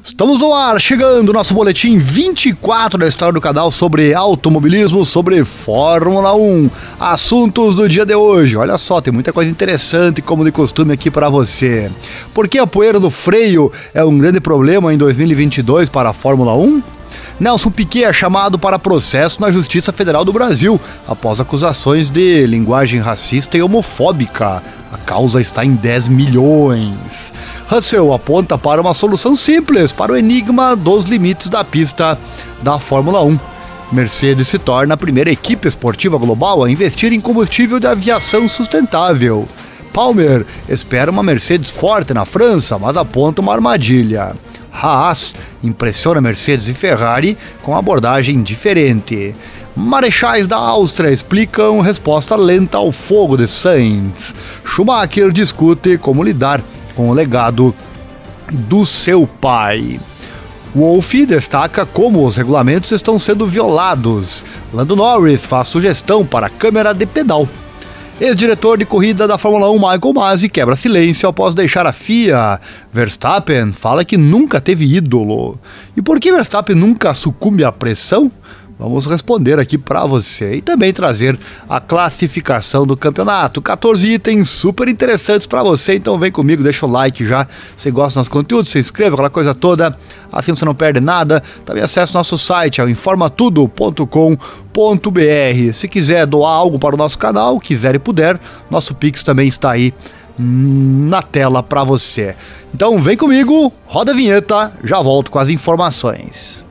Estamos no ar, chegando o nosso boletim 24 da história do canal sobre automobilismo, sobre Fórmula 1. Assuntos do dia de hoje. Olha só, tem muita coisa interessante, como de costume, aqui para você. Por que a poeira do freio é um grande problema em 2022 para a Fórmula 1? Nelson Piquet é chamado para processo na Justiça Federal do Brasil, após acusações de linguagem racista e homofóbica. A causa está em 10 milhões. Russell aponta para uma solução simples para o enigma dos limites da pista da Fórmula 1. Mercedes se torna a primeira equipe esportiva global a investir em combustível de aviação sustentável. Palmer espera uma Mercedes forte na França, mas aponta uma armadilha. Haas impressiona Mercedes e Ferrari com abordagem diferente. Marechais da Áustria explicam resposta lenta ao fogo de Sainz. Schumacher discute como lidar com o legado do seu pai. Wolff destaca como os regulamentos estão sendo violados. Lando Norris faz sugestão para a câmera de pedal. Ex-diretor de corrida da Fórmula 1 Michael Masi quebra silêncio após deixar a FIA. Verstappen fala que nunca teve ídolo. E por que Verstappen nunca sucumbe à pressão? Vamos responder aqui para você e também trazer a classificação do campeonato. 14 itens super interessantes para você, então vem comigo, deixa o like já. Se gosta do nosso conteúdo, se inscreva, aquela coisa toda, assim você não perde nada. Também acesse nosso site, é o informatudo.com.br. Se quiser doar algo para o nosso canal, quiser e puder, nosso Pix também está aí na tela para você. Então vem comigo, roda a vinheta, já volto com as informações.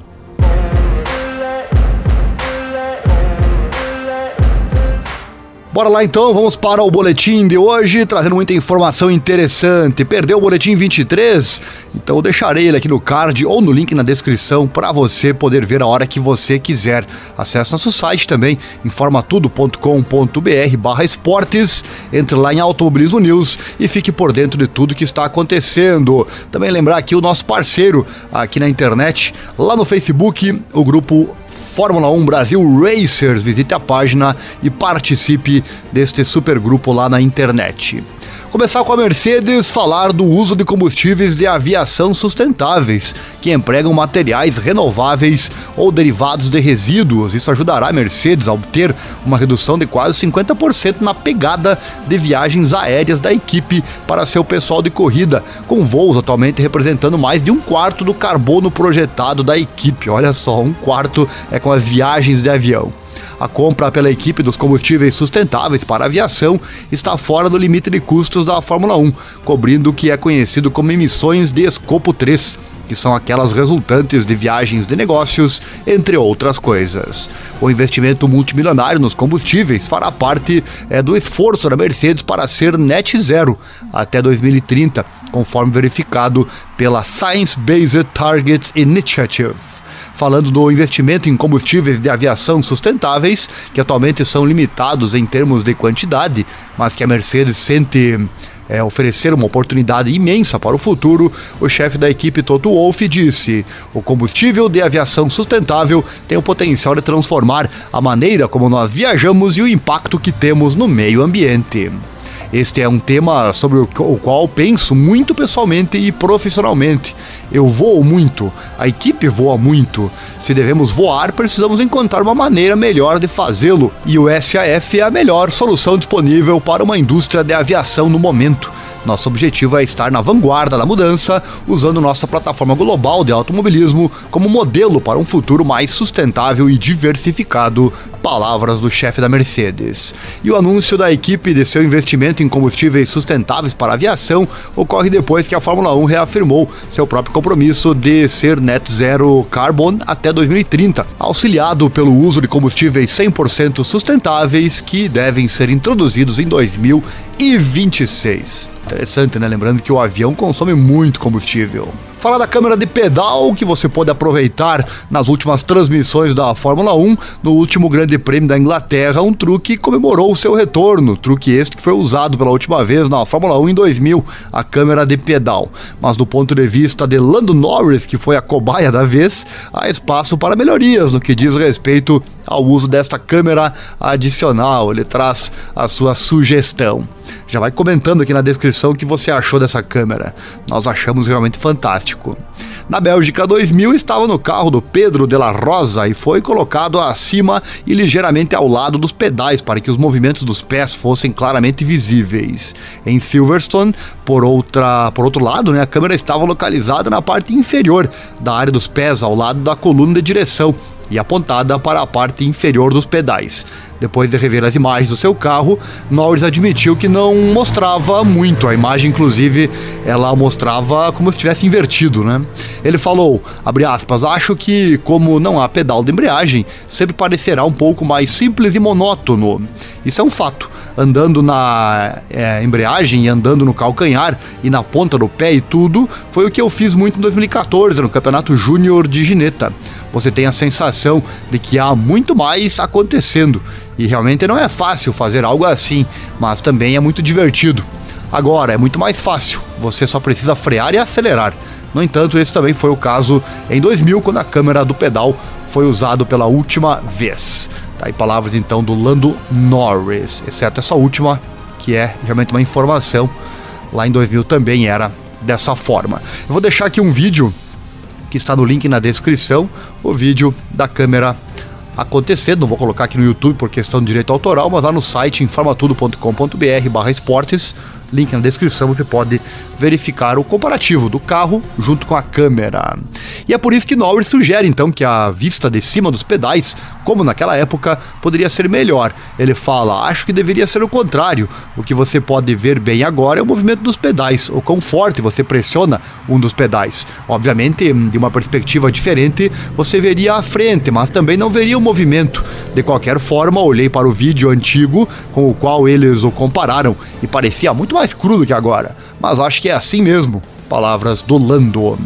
Bora lá então, vamos para o boletim de hoje, trazendo muita informação interessante. Perdeu o boletim 23? Então eu deixarei ele aqui no card ou no link na descrição para você poder ver a hora que você quiser. Acesse nosso site também, informatudo.com.br/esportes, entre lá em Automobilismo News e fique por dentro de tudo que está acontecendo. Também lembrar aqui o nosso parceiro aqui na internet, lá no Facebook, o grupo Fórmula 1 Brasil Racers. Visite a página e participe deste super grupo lá na internet. Começar com a Mercedes, falar do uso de combustíveis de aviação sustentáveis, que empregam materiais renováveis ou derivados de resíduos. Isso ajudará a Mercedes a obter uma redução de quase 50% na pegada de viagens aéreas da equipe para seu pessoal de corrida, com voos atualmente representando mais de 1/4 do carbono projetado da equipe. Olha só, 1/4 é com as viagens de avião. A compra pela equipe dos combustíveis sustentáveis para a aviação está fora do limite de custos da Fórmula 1, cobrindo o que é conhecido como emissões de escopo 3, que são aquelas resultantes de viagens de negócios, entre outras coisas. O investimento multimilionário nos combustíveis fará parte do esforço da Mercedes para ser net zero até 2030, conforme verificado pela Science Based Targets Initiative. Falando do investimento em combustíveis de aviação sustentáveis, que atualmente são limitados em termos de quantidade, mas que a Mercedes sente oferecer uma oportunidade imensa para o futuro, o chefe da equipe Toto Wolff disse: o combustível de aviação sustentável tem o potencial de transformar a maneira como nós viajamos e o impacto que temos no meio ambiente. Este é um tema sobre o qual penso muito pessoalmente e profissionalmente. Eu voo muito, a equipe voa muito. Se devemos voar, precisamos encontrar uma maneira melhor de fazê-lo, e o SAF é a melhor solução disponível para uma indústria de aviação no momento. Nosso objetivo é estar na vanguarda da mudança, usando nossa plataforma global de automobilismo como modelo para um futuro mais sustentável e diversificado. Palavras do chefe da Mercedes. E o anúncio da equipe de seu investimento em combustíveis sustentáveis para a aviação ocorre depois que a Fórmula 1 reafirmou seu próprio compromisso de ser net zero carbon até 2030, auxiliado pelo uso de combustíveis 100% sustentáveis que devem ser introduzidos em 2026. Interessante, né? Lembrando que o avião consome muito combustível. Falar da câmera de pedal que você pode aproveitar nas últimas transmissões da Fórmula 1. No último Grande Prêmio da Inglaterra, um truque comemorou o seu retorno. Truque este que foi usado pela última vez na Fórmula 1 em 2000, a câmera de pedal. Mas do ponto de vista de Lando Norris, que foi a cobaia da vez, há espaço para melhorias no que diz respeito ao uso desta câmera adicional. Ele traz a sua sugestão. Já vai comentando aqui na descrição o que você achou dessa câmera. Nós achamos realmente fantástico. Na Bélgica 2000 estava no carro do Pedro de la Rosa e foi colocado acima e ligeiramente ao lado dos pedais para que os movimentos dos pés fossem claramente visíveis. Em Silverstone, por outro lado, a câmera estava localizada na parte inferior da área dos pés, ao lado da coluna de direção e apontada para a parte inferior dos pedais. Depois de rever as imagens do seu carro, Norris admitiu que não mostrava muito. A imagem, inclusive, ela mostrava como se tivesse invertido, Ele falou, abre aspas, acho que, como não há pedal de embreagem, sempre parecerá um pouco mais simples e monótono. Isso é um fato. Andando na embreagem e andando no calcanhar e na ponta do pé e tudo, foi o que eu fiz muito em 2014, no Campeonato Júnior de Gineta. Você tem a sensação de que há muito mais acontecendo. E realmente não é fácil fazer algo assim, mas também é muito divertido. Agora, é muito mais fácil, você só precisa frear e acelerar. No entanto, esse também foi o caso em 2000, quando a câmera do pedal foi usada pela última vez. Tá aí palavras então do Lando Norris, exceto essa última, que é realmente uma informação. Lá em 2000 também era dessa forma. Eu vou deixar aqui um vídeo que está no link na descrição, o vídeo da câmera acontecendo, não vou colocar aqui no YouTube por questão de direito autoral, mas lá no site informatudo.com.br/esportes, link na descrição, você pode verificar o comparativo do carro junto com a câmera. E é por isso que Norris sugere então que a vista de cima dos pedais, como naquela época, poderia ser melhor. Ele fala, acho que deveria ser o contrário. O que você pode ver bem agora é o movimento dos pedais, o quão forte você pressiona um dos pedais. Obviamente, de uma perspectiva diferente, você veria a frente, mas também não veria o movimento. De qualquer forma, olhei para o vídeo antigo com o qual eles o compararam e parecia muito mais cru do que agora. Mas acho que é assim mesmo. Palavras do Lando.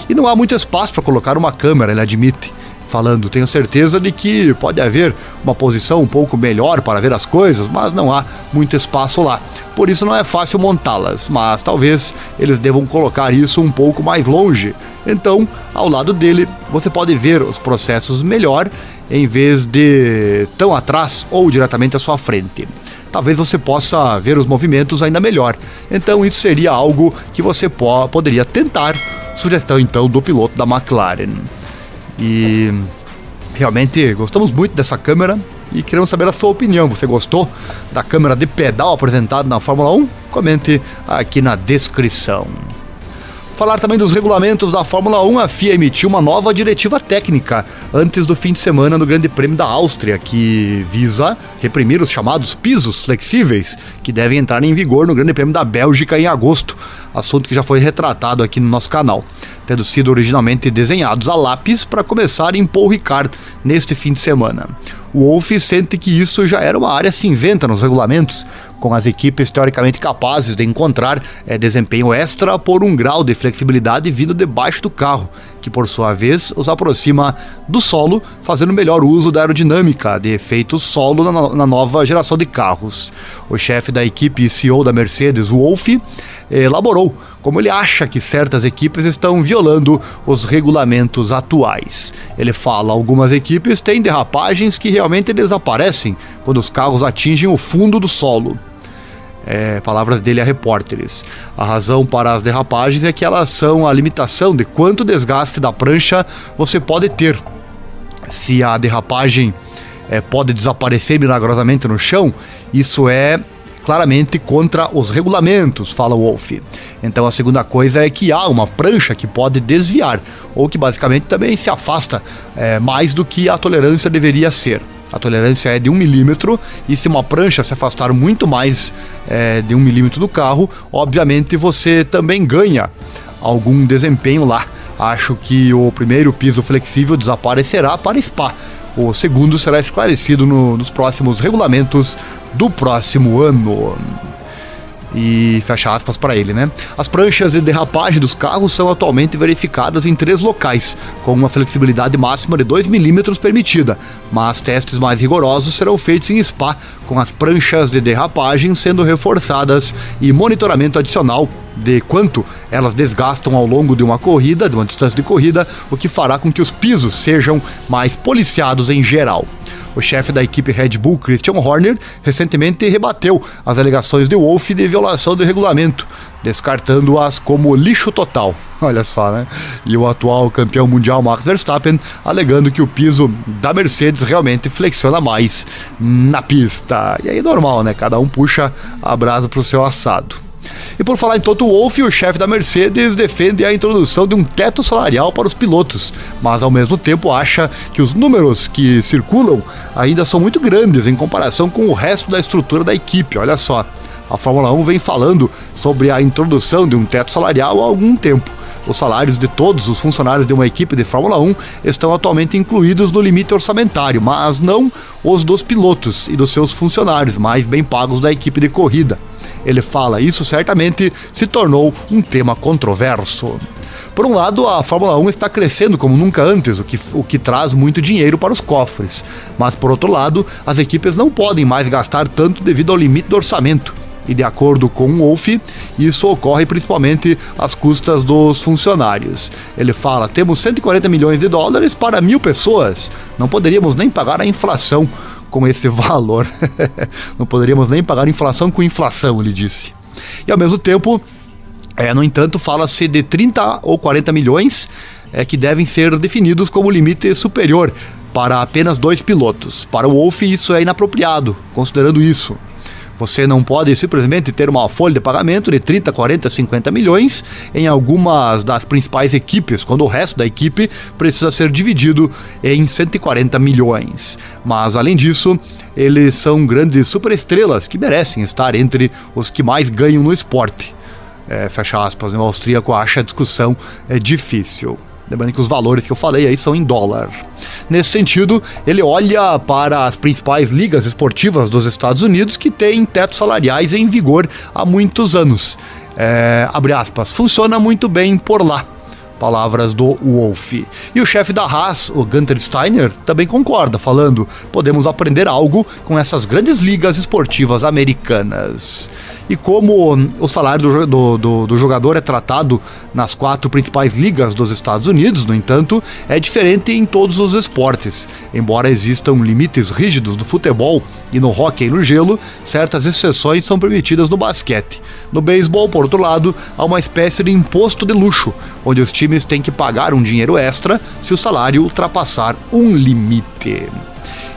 E não há muito espaço para colocar uma câmera, ele admite. Falando, tenho certeza de que pode haver uma posição um pouco melhor para ver as coisas, mas não há muito espaço lá. Por isso não é fácil montá-las, mas talvez eles devam colocar isso um pouco mais longe. Então, ao lado dele, você pode ver os processos melhor, em vez de tão atrás ou diretamente à sua frente. Talvez você possa ver os movimentos ainda melhor. Então isso seria algo que você poderia tentar. Sugestão então do piloto da McLaren. E realmente gostamos muito dessa câmera e queremos saber a sua opinião. Você gostou da câmera de pedal apresentada na Fórmula 1? Comente aqui na descrição. Falar também dos regulamentos da Fórmula 1, a FIA emitiu uma nova diretiva técnica antes do fim de semana no Grande Prêmio da Áustria, que visa reprimir os chamados pisos flexíveis, que devem entrar em vigor no Grande Prêmio da Bélgica em agosto, assunto que já foi retratado aqui no nosso canal, tendo sido originalmente desenhados a lápis para começar em Paul Ricard neste fim de semana. O Wolff sente que isso já era uma área cinzenta nos regulamentos, com as equipes teoricamente capazes de encontrar desempenho extra por um grau de flexibilidade vindo debaixo do carro, que por sua vez os aproxima do solo, fazendo melhor uso da aerodinâmica de efeito solo na nova geração de carros. O chefe da equipe e CEO da Mercedes, Wolff, elaborou como ele acha que certas equipes estão violando os regulamentos atuais. Ele fala, algumas equipes têm derrapagens que realmente desaparecem quando os carros atingem o fundo do solo. Palavras dele a repórteres. A razão para as derrapagens é que elas são a limitação de quanto desgaste da prancha você pode ter. Se a derrapagem pode desaparecer milagrosamente no chão, isso é claramente contra os regulamentos, fala Wolff. Então a segunda coisa é que há uma prancha que pode desviar, ou que basicamente também se afasta mais do que a tolerância deveria ser. A tolerância é de 1 milímetro, e se uma prancha se afastar muito mais de 1 milímetro do carro, obviamente você também ganha algum desempenho lá. Acho que o primeiro piso flexível desaparecerá para Spa. O segundo será esclarecido nos próximos regulamentos do próximo ano. E fecha aspas para ele, As pranchas de derrapagem dos carros são atualmente verificadas em 3 locais, com uma flexibilidade máxima de 2 milímetros permitida, mas testes mais rigorosos serão feitos em Spa, com as pranchas de derrapagem sendo reforçadas e monitoramento adicional de quanto elas desgastam ao longo de uma corrida, de uma distância de corrida, o que fará com que os pisos sejam mais policiados em geral. O chefe da equipe Red Bull, Christian Horner, recentemente rebateu as alegações de Wolff de violação do regulamento, descartando-as como lixo total. Olha só, né? E o atual campeão mundial Max Verstappen alegando que o piso da Mercedes realmente flexiona mais na pista. E aí normal, né? Cada um puxa a brasa pro seu assado. E por falar em Toto Wolff, o chefe da Mercedes defende a introdução de um teto salarial para os pilotos, mas ao mesmo tempo acha que os números que circulam ainda são muito grandes em comparação com o resto da estrutura da equipe. Olha só, a Fórmula 1 vem falando sobre a introdução de um teto salarial há algum tempo. Os salários de todos os funcionários de uma equipe de Fórmula 1 estão atualmente incluídos no limite orçamentário, mas não os dos pilotos e dos seus funcionários mais bem pagos da equipe de corrida. Ele fala, isso certamente se tornou um tema controverso. Por um lado, a Fórmula 1 está crescendo como nunca antes, o que traz muito dinheiro para os cofres. Mas, por outro lado, as equipes não podem mais gastar tanto devido ao limite do orçamento. E de acordo com o Wolff, isso ocorre principalmente às custas dos funcionários. Ele fala, temos 140 milhões de dólares para 1.000 pessoas. Não poderíamos nem pagar a inflação com esse valor. Não poderíamos nem pagar a inflação com inflação, ele disse. E ao mesmo tempo, no entanto, fala-se de 30 ou 40 milhões que devem ser definidos como limite superior para apenas 2 pilotos. Para o Wolff, isso é inapropriado, considerando isso. Você não pode simplesmente ter uma folha de pagamento de 30, 40, 50 milhões em algumas das principais equipes, quando o resto da equipe precisa ser dividido em 140 milhões. Mas, além disso, eles são grandes superestrelas que merecem estar entre os que mais ganham no esporte. Fecha aspas, o austríaco acha a discussão difícil. Lembrando que os valores que eu falei aí são em dólar. Nesse sentido, ele olha para as principais ligas esportivas dos Estados Unidos que têm tetos salariais em vigor há muitos anos. Abre aspas, funciona muito bem por lá. Palavras do Wolff. E o chefe da Haas, o Gunther Steiner, também concorda, falando, podemos aprender algo com essas grandes ligas esportivas americanas. E como o salário do jogador é tratado nas 4 principais ligas dos Estados Unidos, no entanto, é diferente em todos os esportes. Embora existam limites rígidos no futebol e no hóquei no gelo, certas exceções são permitidas no basquete. No beisebol, por outro lado, há uma espécie de imposto de luxo, onde os times têm que pagar um dinheiro extra se o salário ultrapassar um limite.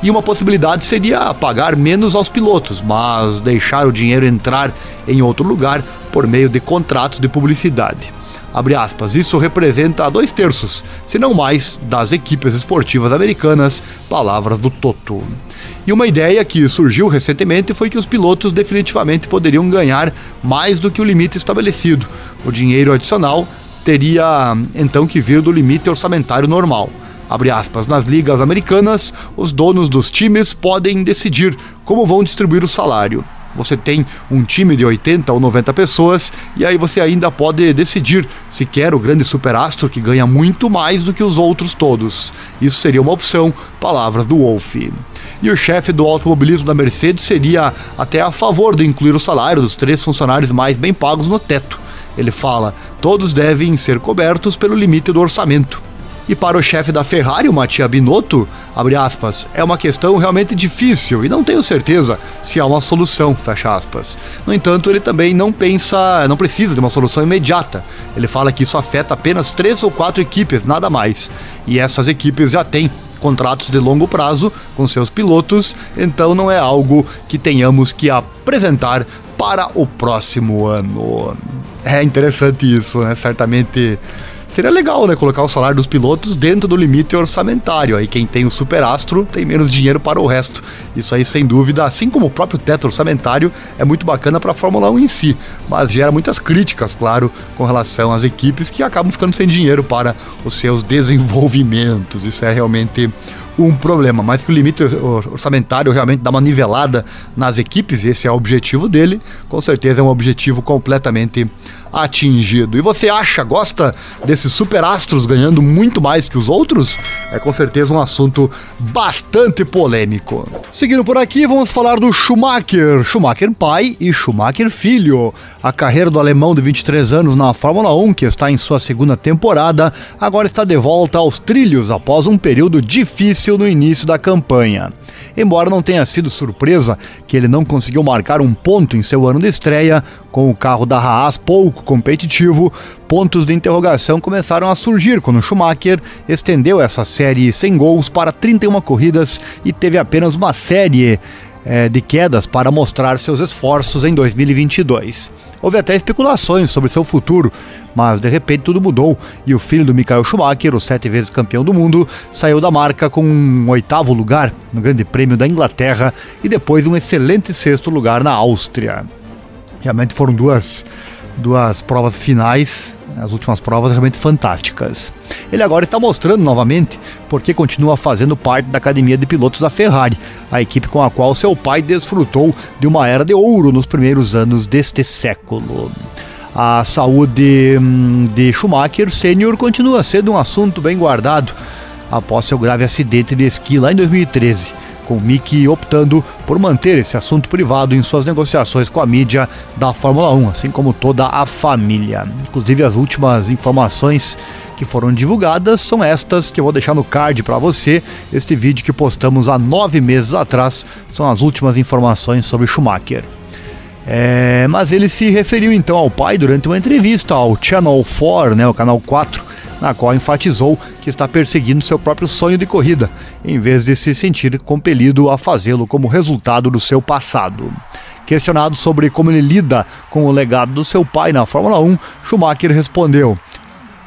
E uma possibilidade seria pagar menos aos pilotos, mas deixar o dinheiro entrar em outro lugar por meio de contratos de publicidade. Abre aspas, isso representa 2/3, se não mais, das equipes esportivas americanas, palavras do Toto. E uma ideia que surgiu recentemente foi que os pilotos definitivamente poderiam ganhar mais do que o limite estabelecido. O dinheiro adicional teria então que vir do limite orçamentário normal. Abre aspas, nas ligas americanas, os donos dos times podem decidir como vão distribuir o salário. Você tem um time de 80 ou 90 pessoas e aí você ainda pode decidir se quer o grande superastro que ganha muito mais do que os outros todos. Isso seria uma opção, palavras do Wolff. E o chefe do automobilismo da Mercedes seria até a favor de incluir o salário dos 3 funcionários mais bem pagos no teto. Ele fala, todos devem ser cobertos pelo limite do orçamento. E para o chefe da Ferrari, o Mattia Binotto, abre aspas, é uma questão realmente difícil e não tenho certeza se há uma solução, fecha aspas. No entanto, ele também não precisa de uma solução imediata. Ele fala que isso afeta apenas 3 ou 4 equipes, nada mais. E essas equipes já têm contratos de longo prazo com seus pilotos, então não é algo que tenhamos que apresentar para o próximo ano. É interessante isso, né? Certamente seria legal, né, colocar o salário dos pilotos dentro do limite orçamentário. Aí quem tem o superastro tem menos dinheiro para o resto. Isso aí, sem dúvida, assim como o próprio teto orçamentário, é muito bacana para a Fórmula 1 em si, mas gera muitas críticas, claro, com relação às equipes que acabam ficando sem dinheiro para os seus desenvolvimentos. Isso é realmente um problema, mas que o limite orçamentário realmente dá uma nivelada nas equipes, e esse é o objetivo dele, com certeza é um objetivo completamente atingido. E você gosta desses superastros ganhando muito mais que os outros? É com certeza um assunto bastante polêmico. Seguindo por aqui, vamos falar do Schumacher pai e Schumacher filho. A carreira do alemão de 23 anos na Fórmula 1, que está em sua 2ª temporada, agora está de volta aos trilhos após um período difícil no início da campanha. Embora não tenha sido surpresa que ele não conseguiu marcar um ponto em seu ano de estreia, com o carro da Haas pouco competitivo, pontos de interrogação começaram a surgir quando Schumacher estendeu essa série sem gols para 31 corridas e teve apenas uma série de quedas para mostrar seus esforços em 2022. Houve até especulações sobre seu futuro, mas de repente tudo mudou e o filho do Michael Schumacher, o 7 vezes campeão do mundo, saiu da marca com um 8º lugar no Grande Prêmio da Inglaterra e depois um excelente 6º lugar na Áustria. Realmente foram duas provas finais, as últimas provas realmente fantásticas. Ele agora está mostrando novamente porque continua fazendo parte da academia de pilotos da Ferrari, a equipe com a qual seu pai desfrutou de uma era de ouro nos primeiros anos deste século. A saúde de Schumacher Sênior continua sendo um assunto bem guardado após seu grave acidente de esqui lá em 2013. Com Mick optando por manter esse assunto privado em suas negociações com a mídia da Fórmula 1, assim como toda a família. Inclusive, as últimas informações que foram divulgadas são estas, que eu vou deixar no card para você. Este vídeo que postamos há 9 meses atrás são as últimas informações sobre Schumacher. Mas ele se referiu então ao pai durante uma entrevista ao Channel 4, o canal 4, na qual enfatizou que está perseguindo seu próprio sonho de corrida, em vez de se sentir compelido a fazê-lo como resultado do seu passado. Questionado sobre como ele lida com o legado do seu pai na Fórmula 1, Schumacher respondeu: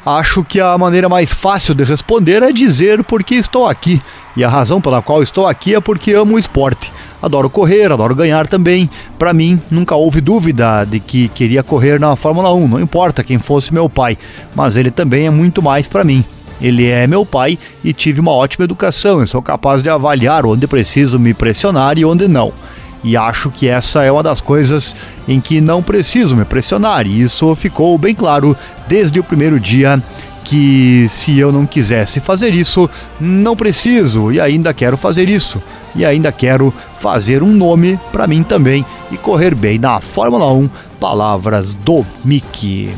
"Acho que a maneira mais fácil de responder é dizer por que estou aqui, e a razão pela qual estou aqui é porque amo o esporte. Adoro correr, adoro ganhar também. Para mim, nunca houve dúvida de que queria correr na Fórmula 1, não importa quem fosse meu pai, mas ele também é muito mais para mim. Ele é meu pai e tive uma ótima educação, eu sou capaz de avaliar onde preciso me pressionar e onde não. E acho que essa é uma das coisas em que não preciso me pressionar, e isso ficou bem claro desde o primeiro dia, que se eu não quisesse fazer isso, não preciso, e ainda quero fazer isso. E ainda quero fazer um nome para mim também e correr bem na Fórmula 1, palavras do Mick."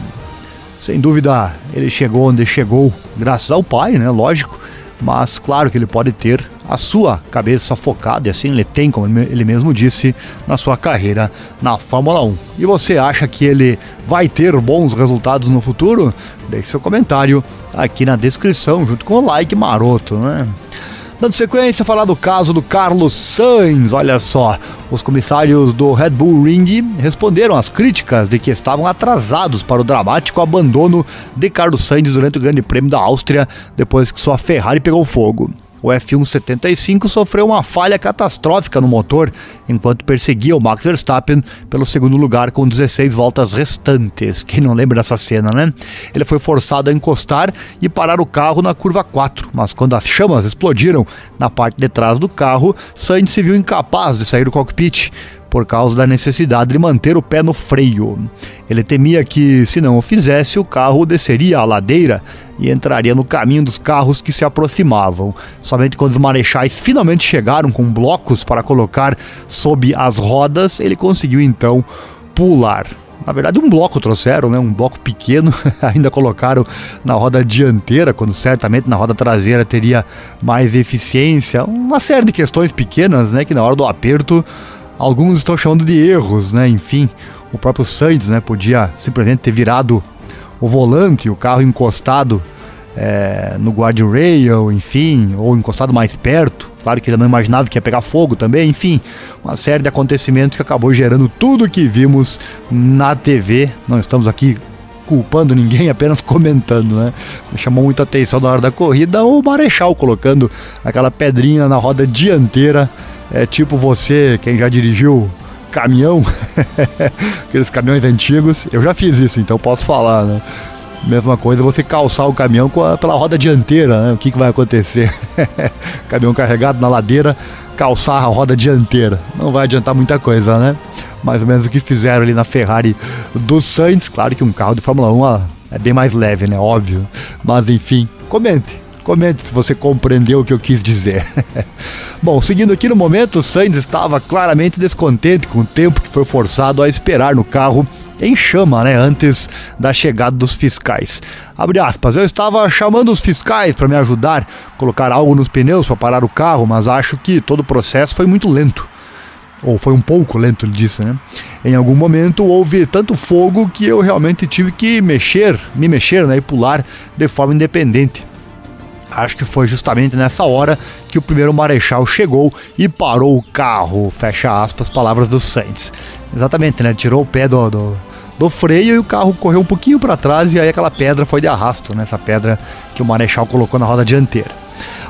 Sem dúvida, ele chegou onde chegou graças ao pai, lógico, mas claro que ele pode ter a sua cabeça focada, e assim ele tem, como ele mesmo disse, na sua carreira na Fórmula 1. E você acha que ele vai ter bons resultados no futuro? Deixe seu comentário aqui na descrição, junto com o like maroto, Dando sequência, falar do caso do Carlos Sainz. Olha só, os comissários do Red Bull Ring responderam às críticas de que estavam atrasados para o dramático abandono de Carlos Sainz durante o Grande Prêmio da Áustria, depois que sua Ferrari pegou fogo. O F1 75 sofreu uma falha catastrófica no motor enquanto perseguia o Max Verstappen pelo segundo lugar com 16 voltas restantes. Quem não lembra dessa cena, Ele foi forçado a encostar e parar o carro na curva 4, mas quando as chamas explodiram na parte de trás do carro, Sainz se viu incapaz de sair do cockpit por causa da necessidade de manter o pé no freio. Ele temia que, se não o fizesse, o carro desceria a ladeira e entraria no caminho dos carros que se aproximavam. Somente quando os marechais finalmente chegaram com blocos para colocar sob as rodas, ele conseguiu então pular. Na verdade, um bloco trouxeram, um bloco pequeno, ainda colocaram na roda dianteira, quando certamente na roda traseira teria mais eficiência. Uma série de questões pequenas, que na hora do aperto alguns estão chamando de erros, Enfim, o próprio Sainz, podia simplesmente ter virado o volante, o carro encostado no guardrail, enfim, ou encostado mais perto. Claro que ele não imaginava que ia pegar fogo também, enfim, uma série de acontecimentos que acabou gerando tudo que vimos na TV. Não estamos aqui culpando ninguém, apenas comentando, Me chamou muita atenção na hora da corrida o marechal colocando aquela pedrinha na roda dianteira. É tipo você, quem já dirigiu caminhão, aqueles caminhões antigos, eu já fiz isso, então posso falar, Mesma coisa você calçar o caminhão pela roda dianteira, O que vai acontecer? Caminhão carregado na ladeira, calçar a roda dianteira, não vai adiantar muita coisa, Mais ou menos o que fizeram ali na Ferrari do Sainz. Claro que um carro de Fórmula 1 é bem mais leve, óbvio, mas enfim, comente se você compreendeu o que eu quis dizer. Bom, seguindo aqui no momento, o Sainz estava claramente descontente com o tempo que foi forçado a esperar no carro em chama, né, antes da chegada dos fiscais. Abre aspas, eu estava chamando os fiscais para me ajudar, colocar algo nos pneus para parar o carro, mas acho que todo o processo foi muito lento. Ou foi um pouco lento, ele disse, né? Em algum momento houve tanto fogo que eu realmente tive que me mexer, né, e pular de forma independente. Acho que foi justamente nessa hora que o primeiro marechal chegou e parou o carro, fecha aspas, palavras do Sainz. Exatamente, né? Tirou o pé do freio e o carro correu um pouquinho para trás e aí aquela pedra foi de arrasto, né? Essa pedra que o marechal colocou na roda dianteira.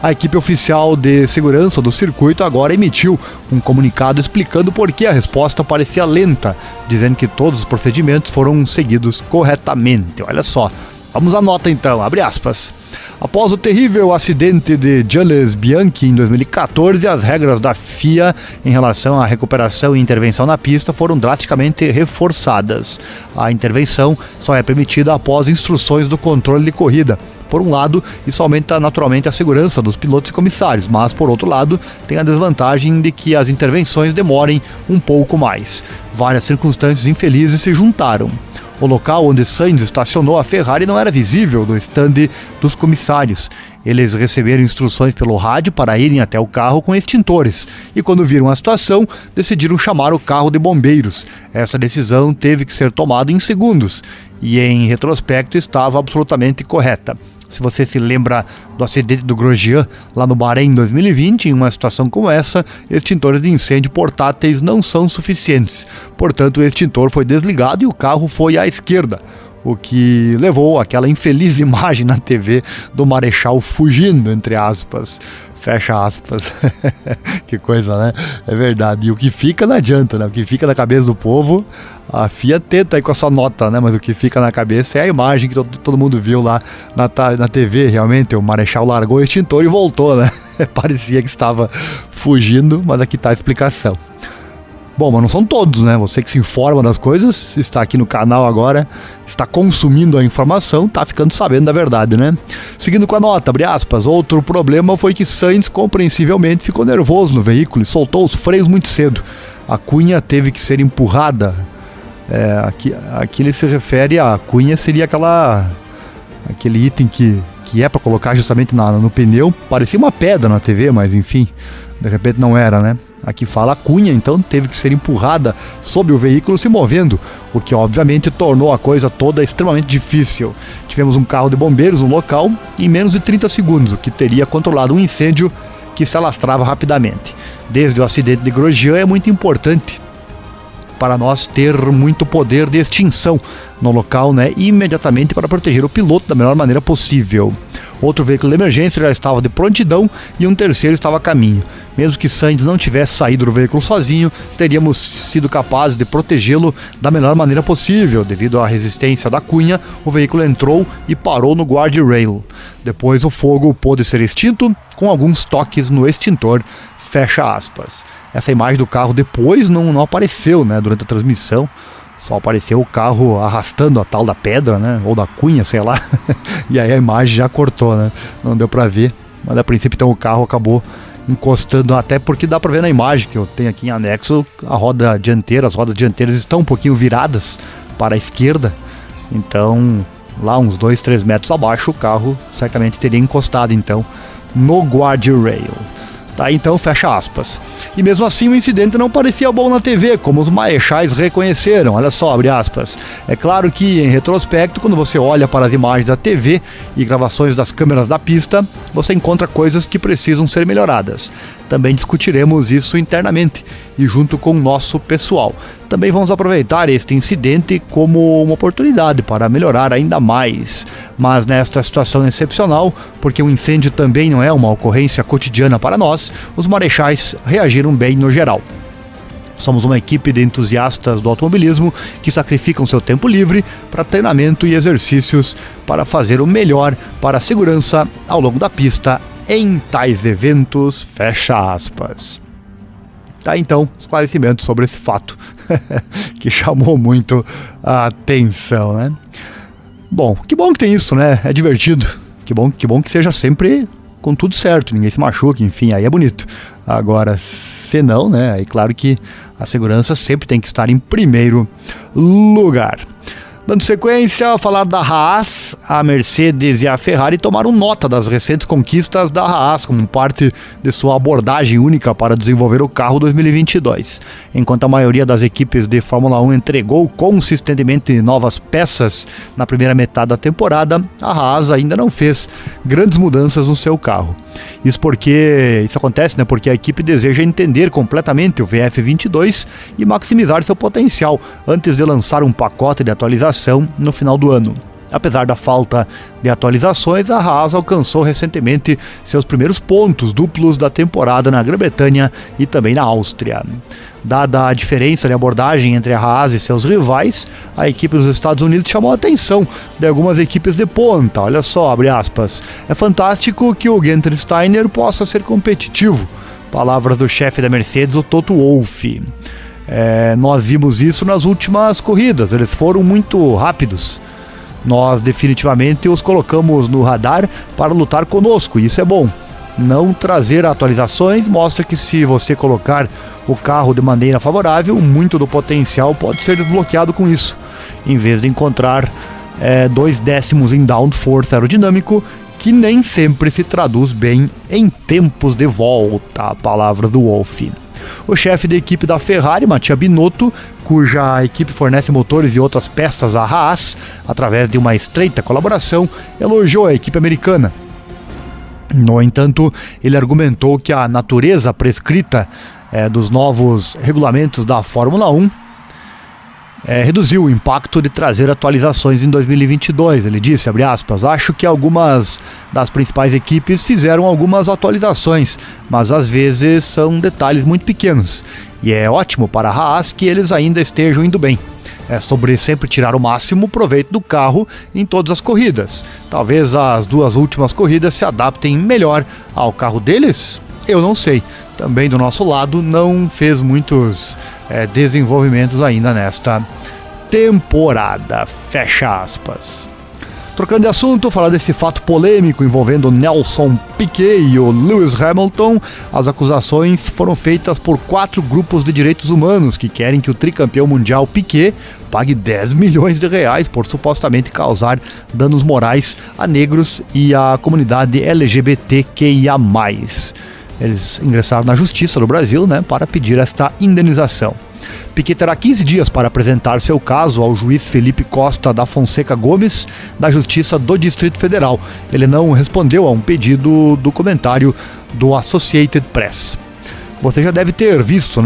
A equipe oficial de segurança do circuito agora emitiu um comunicado explicando por que a resposta parecia lenta, dizendo que todos os procedimentos foram seguidos corretamente. Olha só, vamos à nota então, abre aspas. Após o terrível acidente de Jules Bianchi em 2014, as regras da FIA em relação à recuperação e intervenção na pista foram drasticamente reforçadas. A intervenção só é permitida após instruções do controle de corrida. Por um lado, isso aumenta naturalmente a segurança dos pilotos e comissários, mas por outro lado, tem a desvantagem de que as intervenções demorem um pouco mais. Várias circunstâncias infelizes se juntaram. O local onde Sainz estacionou a Ferrari não era visível do stand dos comissários. Eles receberam instruções pelo rádio para irem até o carro com extintores e, quando viram a situação, decidiram chamar o carro de bombeiros. Essa decisão teve que ser tomada em segundos e, em retrospecto, estava absolutamente correta. Se você se lembra do acidente do Grosjean lá no Bahrein em 2020, em uma situação como essa, extintores de incêndio portáteis não são suficientes. Portanto, o extintor foi desligado e o carro foi à esquerda, o que levou àquela infeliz imagem na TV do marechal fugindo, entre aspas. Fecha aspas. Que coisa, né? É verdade. E o que fica não adianta, né? O que fica na cabeça do povo, a FIA tenta aí com a sua nota, né? Mas o que fica na cabeça é a imagem que todo mundo viu lá na TV, realmente. O marechal largou o extintor e voltou, né? Parecia que estava fugindo, mas aqui está a explicação. Bom, mas não são todos, né? Você que se informa das coisas, está aqui no canal agora, está consumindo a informação, está ficando sabendo da verdade, né? Seguindo com a nota, abre aspas, outro problema foi que Sainz compreensivelmente ficou nervoso no veículo e soltou os freios muito cedo. A cunha teve que ser empurrada. Aqui ele se refere a cunha, seria aquele item que é para colocar justamente no pneu. Parecia uma pedra na TV, mas enfim, de repente não era, né? Aqui fala a cunha, então teve que ser empurrada sob o veículo se movendo, o que obviamente tornou a coisa toda extremamente difícil. Tivemos um carro de bombeiros no local em menos de 30 segundos, o que teria controlado um incêndio que se alastrava rapidamente. Desde o acidente de Grosjean é muito importante para nós ter muito poder de extinção no local, né, imediatamente para proteger o piloto da melhor maneira possível. Outro veículo de emergência já estava de prontidão e um terceiro estava a caminho. Mesmo que Sainz não tivesse saído do veículo sozinho, teríamos sido capazes de protegê-lo da melhor maneira possível. Devido à resistência da cunha, o veículo entrou e parou no guardrail. Depois o fogo pôde ser extinto com alguns toques no extintor, fecha aspas. Essa imagem do carro depois não apareceu, né, durante a transmissão. Só apareceu o carro arrastando a tal da pedra, né? Ou da cunha, sei lá. E aí a imagem já cortou, né? Não deu pra ver. Mas a princípio então o carro acabou encostando, até porque dá pra ver na imagem que eu tenho aqui em anexo, a roda dianteira, as rodas dianteiras estão um pouquinho viradas para a esquerda. Então, lá uns 2-3 metros abaixo, o carro certamente teria encostado então no guardrail. Tá, então fecha aspas. E mesmo assim o incidente não parecia bom na TV, como os marechais reconheceram. Olha só, abre aspas. É claro que em retrospecto, quando você olha para as imagens da TV e gravações das câmeras da pista, você encontra coisas que precisam ser melhoradas. Também discutiremos isso internamente e junto com o nosso pessoal. Também vamos aproveitar este incidente como uma oportunidade para melhorar ainda mais. Mas nesta situação excepcional, porque o incêndio também não é uma ocorrência cotidiana para nós, os marechais reagiram bem no geral. Somos uma equipe de entusiastas do automobilismo que sacrificam seu tempo livre para treinamento e exercícios para fazer o melhor para a segurança ao longo da pista em tais eventos, fecha aspas. Tá, então, esclarecimento sobre esse fato que chamou muito a atenção, né? Bom que tem isso, né? É divertido. Que bom que seja sempre com tudo certo, ninguém se machuca, enfim, aí é bonito. Agora, se não, né? É claro que a segurança sempre tem que estar em primeiro lugar. Dando sequência, a falar da Haas, a Mercedes e a Ferrari tomaram nota das recentes conquistas da Haas como parte de sua abordagem única para desenvolver o carro 2022. Enquanto a maioria das equipes de Fórmula 1 entregou consistentemente novas peças na primeira metade da temporada, a Haas ainda não fez grandes mudanças no seu carro. Isso acontece, né, porque a equipe deseja entender completamente o VF22 e maximizar seu potencial antes de lançar um pacote de atualização no final do ano. Apesar da falta de atualizações, a Haas alcançou recentemente seus primeiros pontos duplos da temporada na Grã-Bretanha e também na Áustria. Dada a diferença de abordagem entre a Haas e seus rivais, a equipe dos Estados Unidos chamou a atenção de algumas equipes de ponta. Olha só, abre aspas, é fantástico que o Guenther Steiner possa ser competitivo. Palavras do chefe da Mercedes, o Toto Wolff. Nós vimos isso nas últimas corridas, eles foram muito rápidos. Nós definitivamente os colocamos no radar para lutar conosco, e isso é bom. Não trazer atualizações mostra que se você colocar o carro de maneira favorável, muito do potencial pode ser desbloqueado com isso, em vez de encontrar 2 décimos em downforce aerodinâmico, que nem sempre se traduz bem em tempos de volta, palavras do Wolff. O chefe de equipe da Ferrari, Mattia Binotto, cuja equipe fornece motores e outras peças à Haas, através de uma estreita colaboração, elogiou a equipe americana. No entanto, ele argumentou que a natureza prescrita dos novos regulamentos da Fórmula 1 reduziu o impacto de trazer atualizações em 2022. Ele disse, abre aspas, acho que algumas das principais equipes fizeram algumas atualizações, mas às vezes são detalhes muito pequenos. E é ótimo para a Haas que eles ainda estejam indo bem. É sobre sempre tirar o máximo proveito do carro em todas as corridas. Talvez as 2 últimas corridas se adaptem melhor ao carro deles? Eu não sei. Também do nosso lado não fez muitos desenvolvimentos ainda nesta temporada. Fecha aspas. Trocando de assunto, falar desse fato polêmico envolvendo Nelson Piquet e o Lewis Hamilton, as acusações foram feitas por 4 grupos de direitos humanos que querem que o tricampeão mundial Piquet pague 10 milhões de reais por supostamente causar danos morais a negros e a comunidade LGBTQIA+. Eles ingressaram na Justiça do Brasil, para pedir esta indenização. Piquet terá 15 dias para apresentar seu caso ao juiz Felipe Costa da Fonseca Gomes, da Justiça do Distrito Federal. Ele não respondeu a um pedido do comentário do Associated Press. Você já deve ter visto,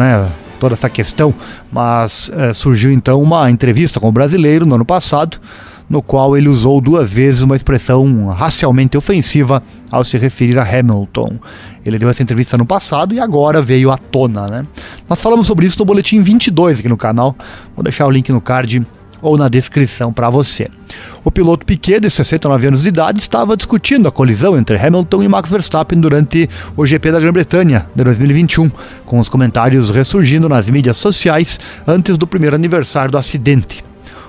toda essa questão, mas surgiu então uma entrevista com o brasileiro no ano passado, no qual ele usou 2 vezes uma expressão racialmente ofensiva ao se referir a Hamilton. Ele deu essa entrevista no passado e agora veio à tona, Nós falamos sobre isso no Boletim 22 aqui no canal, vou deixar o link no card ou na descrição para você. O piloto Piquet, de 69 anos de idade, estava discutindo a colisão entre Hamilton e Max Verstappen durante o GP da Grã-Bretanha de 2021, com os comentários ressurgindo nas mídias sociais antes do primeiro aniversário do acidente.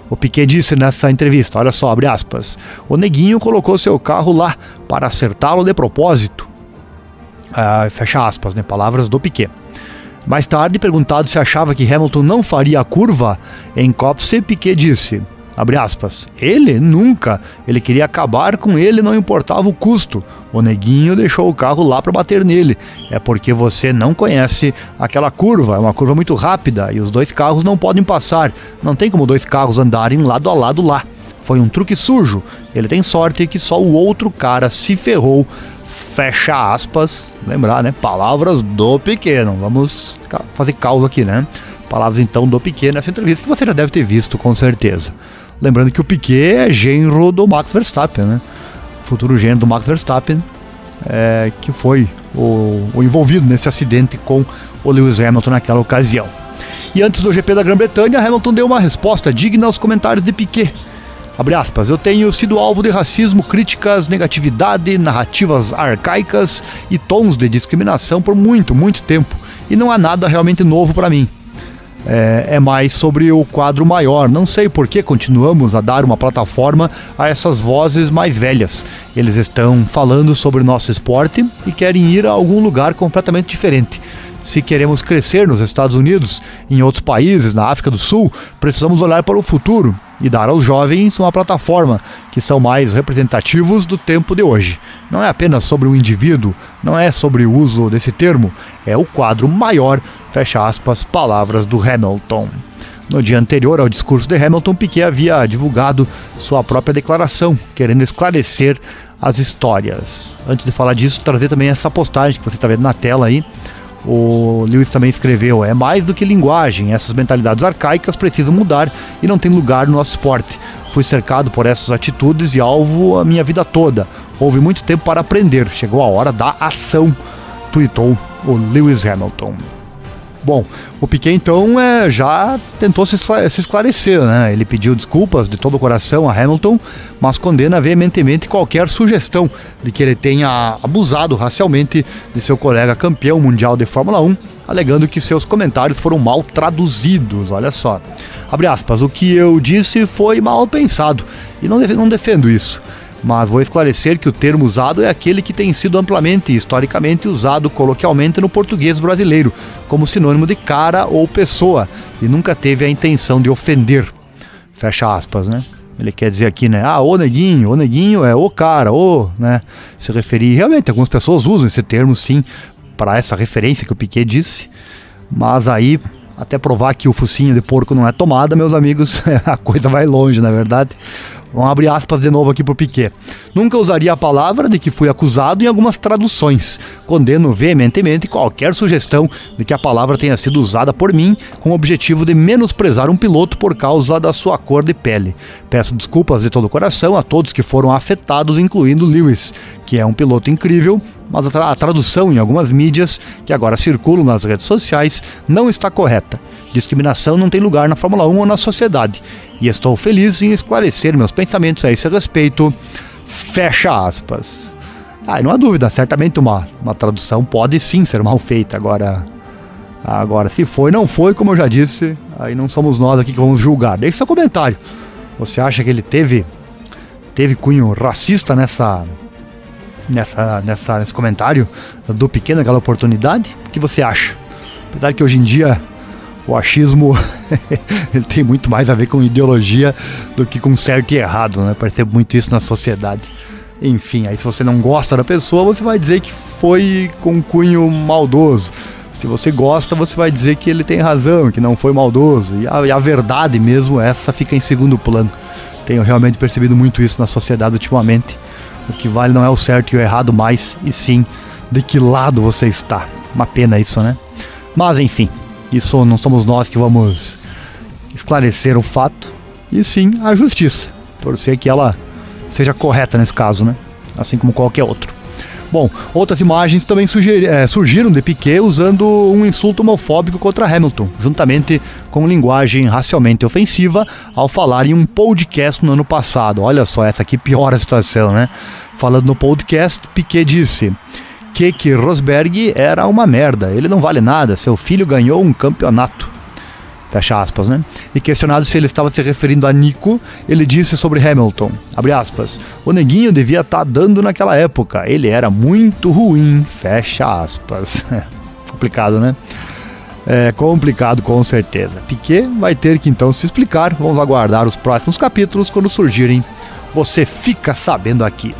O Piquet disse nessa entrevista, olha só, abre aspas, o neguinho colocou seu carro lá para acertá-lo de propósito. Fecha aspas, palavras do Piquet. Mais tarde, perguntado se achava que Hamilton não faria a curva em Copse, Piquet disse, abre aspas, ele nunca, ele queria acabar com ele, não importava o custo. O neguinho deixou o carro lá para bater nele. É porque você não conhece aquela curva, é uma curva muito rápida e os 2 carros não podem passar. Não tem como 2 carros andarem lado a lado lá. Foi um truque sujo. Ele tem sorte que só o outro cara se ferrou. Fecha aspas. Lembrar, palavras do Piquet. Não vamos fazer causa aqui, Palavras então do Piquet nessa entrevista que você já deve ter visto com certeza. Lembrando que o Piquet é genro do Max Verstappen, futuro genro do Max Verstappen, que foi o envolvido nesse acidente com o Lewis Hamilton naquela ocasião. E antes do GP da Grã-Bretanha, Hamilton deu uma resposta digna aos comentários de Piquet. Abre aspas, eu tenho sido alvo de racismo, críticas, negatividade, narrativas arcaicas e tons de discriminação por muito, muito tempo. E não há nada realmente novo para mim. é mais sobre o quadro maior. Não sei por que continuamos a dar uma plataforma a essas vozes mais velhas. Eles estão falando sobre nosso esporte e querem ir a algum lugar completamente diferente. Se queremos crescer nos Estados Unidos, em outros países, na África do Sul, precisamos olhar para o futuro e dar aos jovens uma plataforma que são mais representativos do tempo de hoje. Não é apenas sobre o indivíduo, não é sobre o uso desse termo, é o quadro maior, fecha aspas, palavras do Hamilton. No dia anterior ao discurso de Hamilton, Piquet havia divulgado sua própria declaração, querendo esclarecer as histórias. Antes de falar disso, trazer também essa postagem que você está vendo na tela aí. O Lewis também escreveu: é mais do que linguagem, essas mentalidades arcaicas precisam mudar e não tem lugar no nosso esporte. Fui cercado por essas atitudes e alvo a minha vida toda. Houve muito tempo para aprender, chegou a hora da ação, tuitou o Lewis Hamilton. Bom, o Piquet então já tentou se esclarecer, né? Ele pediu desculpas de todo o coração a Hamilton, mas condena veementemente qualquer sugestão de que ele tenha abusado racialmente de seu colega campeão mundial de Fórmula 1, alegando que seus comentários foram mal traduzidos. Olha só, abre aspas, o que eu disse foi mal pensado e não defendo isso. Mas vou esclarecer que o termo usado é aquele que tem sido amplamente e historicamente usado coloquialmente no português brasileiro, como sinônimo de cara ou pessoa, e nunca teve a intenção de ofender. Fecha aspas, né? Ele quer dizer aqui, né? O neguinho é o cara, né? Se referir, realmente, algumas pessoas usam esse termo, sim, para essa referência que o Piquet disse, mas aí, até provar que o focinho de porco não é tomada, meus amigos, a coisa vai longe, na verdade. Vamos abrir aspas de novo aqui para o Piquet. Nunca usaria a palavra de que fui acusado em algumas traduções. Condeno veementemente qualquer sugestão de que a palavra tenha sido usada por mim com o objetivo de menosprezar um piloto por causa da sua cor de pele. Peço desculpas de todo o coração a todos que foram afetados, incluindo Lewis, que é um piloto incrível, mas a tradução em algumas mídias que agora circulam nas redes sociais não está correta. Discriminação não tem lugar na Fórmula 1 ou na sociedade. E estou feliz em esclarecer meus pensamentos a esse respeito. Fecha aspas. Não há dúvida, certamente uma tradução pode sim ser mal feita. Agora, se foi, não foi, como eu já disse, aí não somos nós aqui que vamos julgar. Deixe seu comentário. Você acha que ele teve cunho racista nesse comentário do Piquet naquela oportunidade? O que você acha? Apesar que hoje em dia o achismo ele tem muito mais a ver com ideologia do que com certo e errado, né? Percebo muito isso na sociedade. Enfim, aí se você não gosta da pessoa, você vai dizer que foi com cunho maldoso. Se você gosta, você vai dizer que ele tem razão, que não foi maldoso. E a verdade mesmo, essa fica em segundo plano. Tenho realmente percebido muito isso na sociedade ultimamente. O que vale não é o certo e o errado mais, e sim de que lado você está. Uma pena isso, né? Mas enfim, isso não somos nós que vamos esclarecer o fato, e sim a justiça. Torcer que ela seja correta nesse caso, né? Assim como qualquer outro. Bom, outras imagens também surgiram de Piquet usando um insulto homofóbico contra Hamilton, juntamente com linguagem racialmente ofensiva, ao falar em um podcast no ano passado. Olha só, essa aqui piora a situação, né? Falando no podcast, Piquet disse: Keke Rosberg era uma merda, ele não vale nada, seu filho ganhou um campeonato. Fecha aspas, né? E questionado se ele estava se referindo a Nico, ele disse sobre Hamilton, abre aspas, o neguinho devia estar dando naquela época, ele era muito ruim, fecha aspas. Complicado, né? É complicado, com certeza. Piquet vai ter que então se explicar, vamos aguardar os próximos capítulos quando surgirem, você fica sabendo aqui.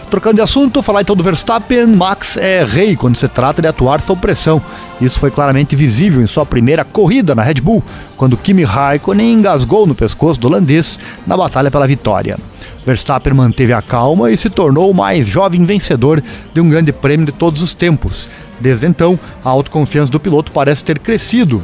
Trocando de assunto, falar então do Verstappen, Max é rei quando se trata de atuar sob pressão. Isso foi claramente visível em sua primeira corrida na Red Bull, quando Kimi Raikkonen engasgou no pescoço do holandês na batalha pela vitória. Verstappen manteve a calma e se tornou o mais jovem vencedor de um grande prêmio de todos os tempos. Desde então, a autoconfiança do piloto parece ter crescido,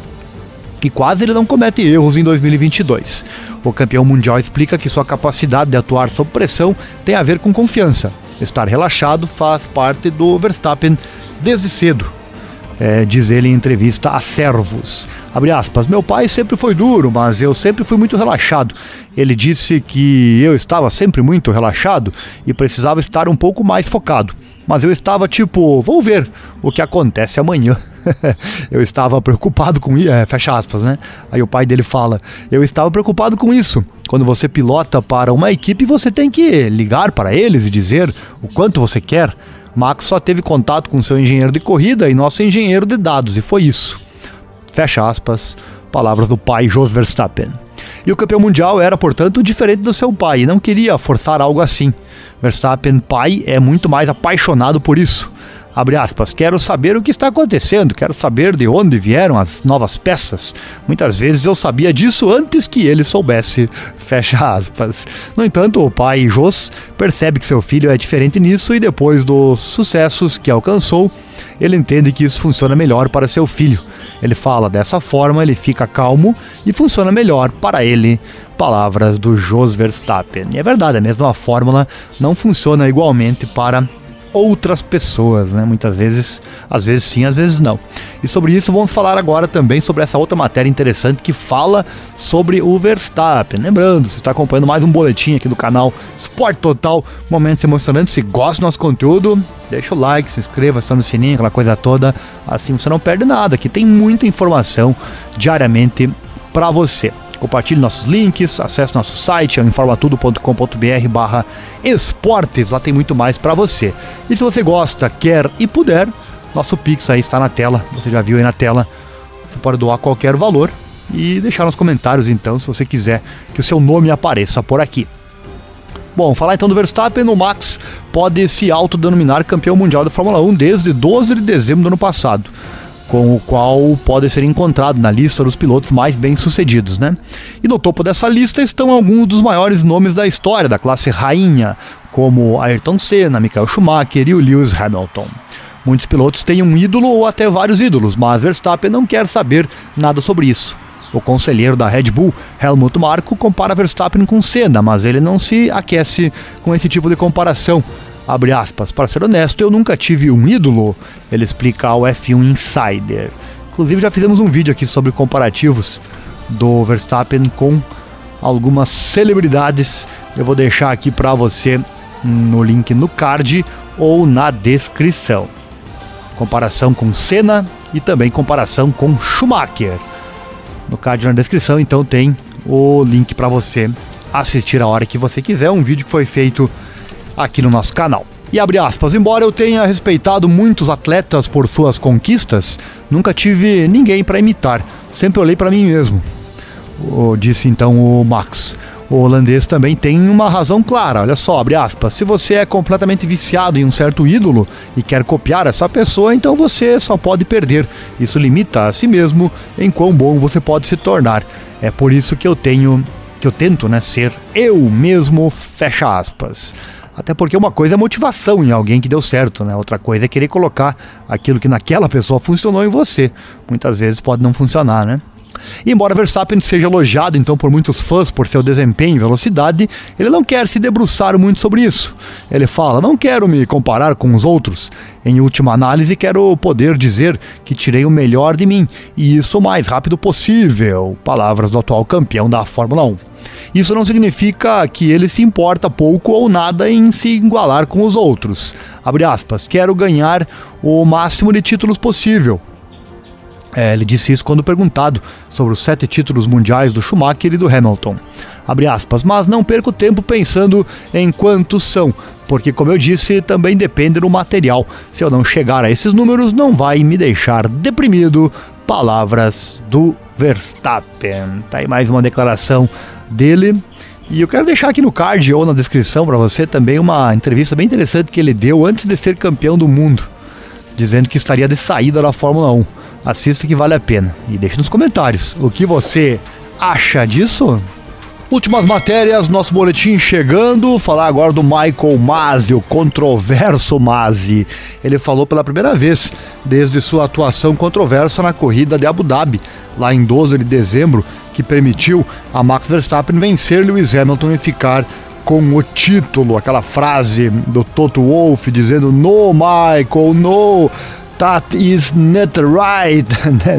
que quase ele não comete erros em 2022. O campeão mundial explica que sua capacidade de atuar sob pressão tem a ver com confiança. Estar relaxado faz parte do Verstappen desde cedo, diz ele em entrevista a Servus. Abre aspas, meu pai sempre foi duro, mas eu sempre fui muito relaxado. Ele disse que eu estava sempre muito relaxado e precisava estar um pouco mais focado. Mas eu estava tipo, vou ver o que acontece amanhã. Eu estava preocupado com isso, fecha aspas, né? Aí o pai dele fala, eu estava preocupado com isso. Quando você pilota para uma equipe, você tem que ligar para eles e dizer o quanto você quer. Max só teve contato com seu engenheiro de corrida e nosso engenheiro de dados, e foi isso. Fecha aspas, palavras do pai Jos Verstappen. E o campeão mundial era, portanto, diferente do seu pai e não queria forçar algo assim. Verstappen, pai, é muito mais apaixonado por isso. Abre aspas, quero saber o que está acontecendo, quero saber de onde vieram as novas peças. Muitas vezes eu sabia disso antes que ele soubesse, fecha aspas. No entanto, o pai Jos percebe que seu filho é diferente nisso e depois dos sucessos que alcançou, ele entende que isso funciona melhor para seu filho. Ele fala dessa forma, ele fica calmo e funciona melhor para ele. Palavras do Jos Verstappen. E é verdade, a mesma fórmula não funciona igualmente para outras pessoas, né? Muitas vezes, às vezes sim, às vezes não. E sobre isso vamos falar agora também sobre essa outra matéria interessante que fala sobre o Verstappen. Lembrando, você está acompanhando mais um boletim aqui do canal Esporte Total, momentos emocionantes. Se gosta do nosso conteúdo, deixa o like, se inscreva, aciona o sininho, aquela coisa toda, assim você não perde nada. Aqui tem muita informação diariamente para você. Compartilhe nossos links, acesse nosso site, informatudo.com.br/esportes, lá tem muito mais para você. E se você gosta, quer e puder, nosso Pix aí está na tela, você já viu aí na tela, você pode doar qualquer valor e deixar nos comentários então, se você quiser que o seu nome apareça por aqui. Bom, falar então do Verstappen, o Max pode se autodenominar campeão mundial da Fórmula 1 desde 12 de dezembro do ano passado. Com o qual pode ser encontrado na lista dos pilotos mais bem-sucedidos, né? E no topo dessa lista estão alguns dos maiores nomes da história da classe rainha, como Ayrton Senna, Michael Schumacher e o Lewis Hamilton. Muitos pilotos têm um ídolo ou até vários ídolos, mas Verstappen não quer saber nada sobre isso. O conselheiro da Red Bull, Helmut Marko, compara Verstappen com Senna, mas ele não se aquece com esse tipo de comparação. Abre aspas, para ser honesto, eu nunca tive um ídolo, ele explica ao F1 Insider. Inclusive já fizemos um vídeo aqui sobre comparativos do Verstappen com algumas celebridades. Eu vou deixar aqui para você no link no card ou na descrição. Comparação com Senna e também comparação com Schumacher. No card na descrição, então tem o link para você assistir a hora que você quiser, um vídeo que foi feito aqui no nosso canal. E abre aspas, embora eu tenha respeitado muitos atletas por suas conquistas, nunca tive ninguém para imitar, sempre olhei para mim mesmo, disse então o Max. O holandês também tem uma razão clara, olha só, abre aspas, se você é completamente viciado em um certo ídolo e quer copiar essa pessoa, então você só pode perder, isso limita a si mesmo em quão bom você pode se tornar, é por isso que eu tento, né, ser eu mesmo, fecha aspas. Até porque uma coisa é motivação em alguém que deu certo, né? Outra coisa é querer colocar aquilo que naquela pessoa funcionou em você. Muitas vezes pode não funcionar, né? E embora Verstappen seja elogiado então por muitos fãs por seu desempenho e velocidade, ele não quer se debruçar muito sobre isso. Ele fala, não quero me comparar com os outros. Em última análise, quero poder dizer que tirei o melhor de mim, e isso o mais rápido possível. Palavras do atual campeão da Fórmula 1. Isso não significa que ele se importa pouco ou nada em se igualar com os outros. Abre aspas, quero ganhar o máximo de títulos possível. Ele disse isso quando perguntado sobre os 7 títulos mundiais do Schumacher e do Hamilton. Abre aspas, mas não perco tempo pensando em quantos são, porque como eu disse, também depende do material. Se eu não chegar a esses números, não vai me deixar deprimido. Palavras do Verstappen. Tá aí mais uma declaração dele. E eu quero deixar aqui no card ou na descrição para você também uma entrevista bem interessante que ele deu antes de ser campeão do mundo, dizendo que estaria de saída da Fórmula 1. Assista que vale a pena. E deixe nos comentários o que você acha disso. Últimas matérias, nosso boletim chegando. Falar agora do Michael Masi, o controverso Masi. Ele falou pela primeira vez desde sua atuação controversa na corrida de Abu Dhabi, lá em 12 de dezembro, que permitiu a Max Verstappen vencer Lewis Hamilton e ficar com o título. Aquela frase do Toto Wolff dizendo "No, Michael, no". That is not right.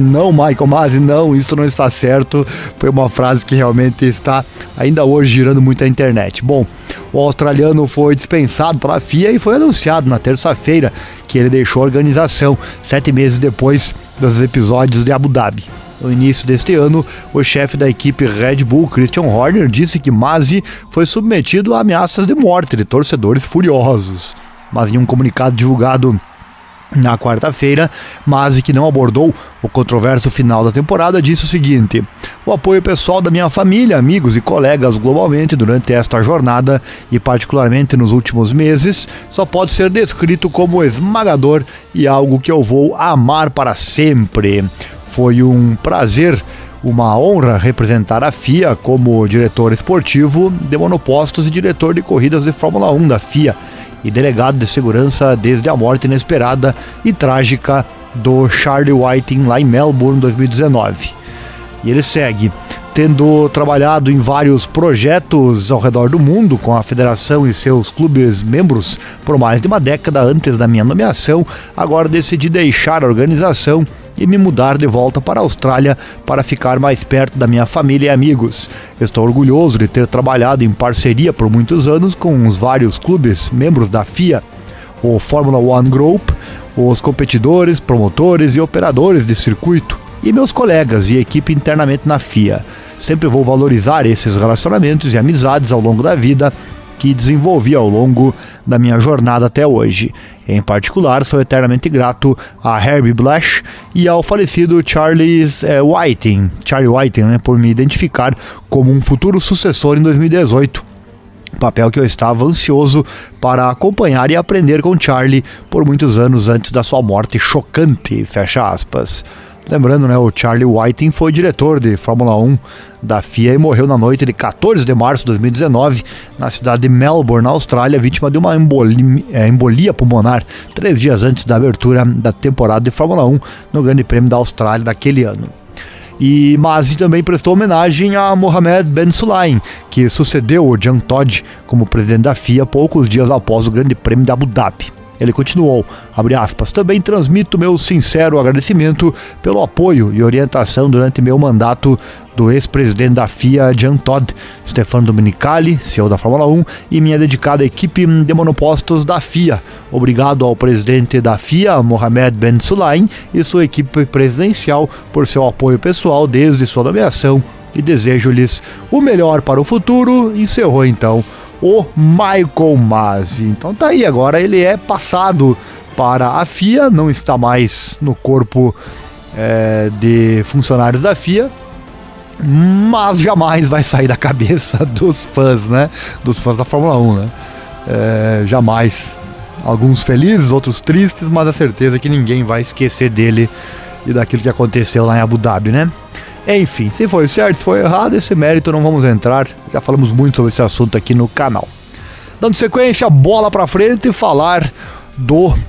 Não, Michael Masi, não, isso não está certo. Foi uma frase que realmente está ainda hoje girando muito a internet. Bom, o australiano foi dispensado pela FIA e foi anunciado na terça-feira que ele deixou a organização 7 meses depois dos episódios de Abu Dhabi. No início deste ano, o chefe da equipe Red Bull, Christian Horner, disse que Masi foi submetido a ameaças de morte de torcedores furiosos. Mas em um comunicado divulgado na quarta-feira, Masi, que não abordou o controverso final da temporada, disse o seguinte: o apoio pessoal da minha família, amigos e colegas globalmente durante esta jornada e particularmente nos últimos meses só pode ser descrito como esmagador e algo que eu vou amar para sempre. Foi um prazer, uma honra representar a FIA como diretor esportivo de monopostos e diretor de corridas de Fórmula 1 da FIA e delegado de segurança desde a morte inesperada e trágica do Charlie Whiting lá em Melbourne em 2019. E ele segue: tendo trabalhado em vários projetos ao redor do mundo com a federação e seus clubes membros por mais de uma década antes da minha nomeação, agora decidi deixar a organização e me mudar de volta para a Austrália para ficar mais perto da minha família e amigos. Estou orgulhoso de ter trabalhado em parceria por muitos anos com os vários clubes membros da FIA, o Formula One Group, os competidores, promotores e operadores de circuito e meus colegas e equipe internamente na FIA. Sempre vou valorizar esses relacionamentos e amizades ao longo da vida que desenvolvi ao longo da minha jornada até hoje. Em particular, sou eternamente grato a Herbie Blash e ao falecido Charlie Whiting, né, por me identificar como um futuro sucessor em 2018. Papel que eu estava ansioso para acompanhar e aprender com Charlie por muitos anos antes da sua morte chocante, fecha aspas. Lembrando, né, o Charlie Whiting foi diretor de Fórmula 1 da FIA e morreu na noite de 14 de março de 2019 na cidade de Melbourne, na Austrália, vítima de uma embolia pulmonar 3 dias antes da abertura da temporada de Fórmula 1 no Grande Prêmio da Austrália daquele ano. E Masi também prestou homenagem a Mohammed Ben Sulayem, que sucedeu o Jean Todt como presidente da FIA poucos dias após o Grande Prêmio de Abu Dhabi. Ele continuou, abre aspas, também transmito meu sincero agradecimento pelo apoio e orientação durante meu mandato do ex-presidente da FIA, Jean Todt, Stefano Domenicali, CEO da Fórmula 1, e minha dedicada equipe de monopostos da FIA. Obrigado ao presidente da FIA, Mohammed Ben Sulayem, e sua equipe presidencial por seu apoio pessoal desde sua nomeação e desejo-lhes o melhor para o futuro. Encerrou então o Michael Masi. Então tá aí, agora ele é passado para a FIA, não está mais no corpo de funcionários da FIA, mas jamais vai sair da cabeça dos fãs, né? Dos fãs da Fórmula 1, né? Jamais. Alguns felizes, outros tristes, mas a certeza que ninguém vai esquecer dele e daquilo que aconteceu lá em Abu Dhabi, né? Enfim, se foi certo, se foi errado, esse mérito não vamos entrar, já falamos muito sobre esse assunto aqui no canal. Dando sequência, bola pra frente e falar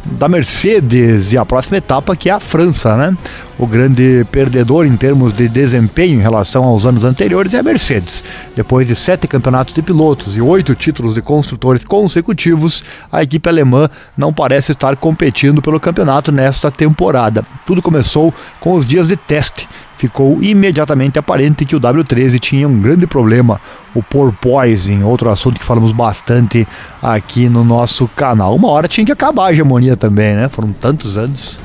da Mercedes e a próxima etapa, que é a França, né? O grande perdedor em termos de desempenho em relação aos anos anteriores é a Mercedes. Depois de 7 campeonatos de pilotos e 8 títulos de construtores consecutivos, a equipe alemã não parece estar competindo pelo campeonato nesta temporada. Tudo começou com os dias de teste. Ficou imediatamente aparente que o W13 tinha um grande problema, o porpoising, outro assunto que falamos bastante aqui no nosso canal. Uma hora tinha que acabar a hegemonia também, né? Foram tantos anos.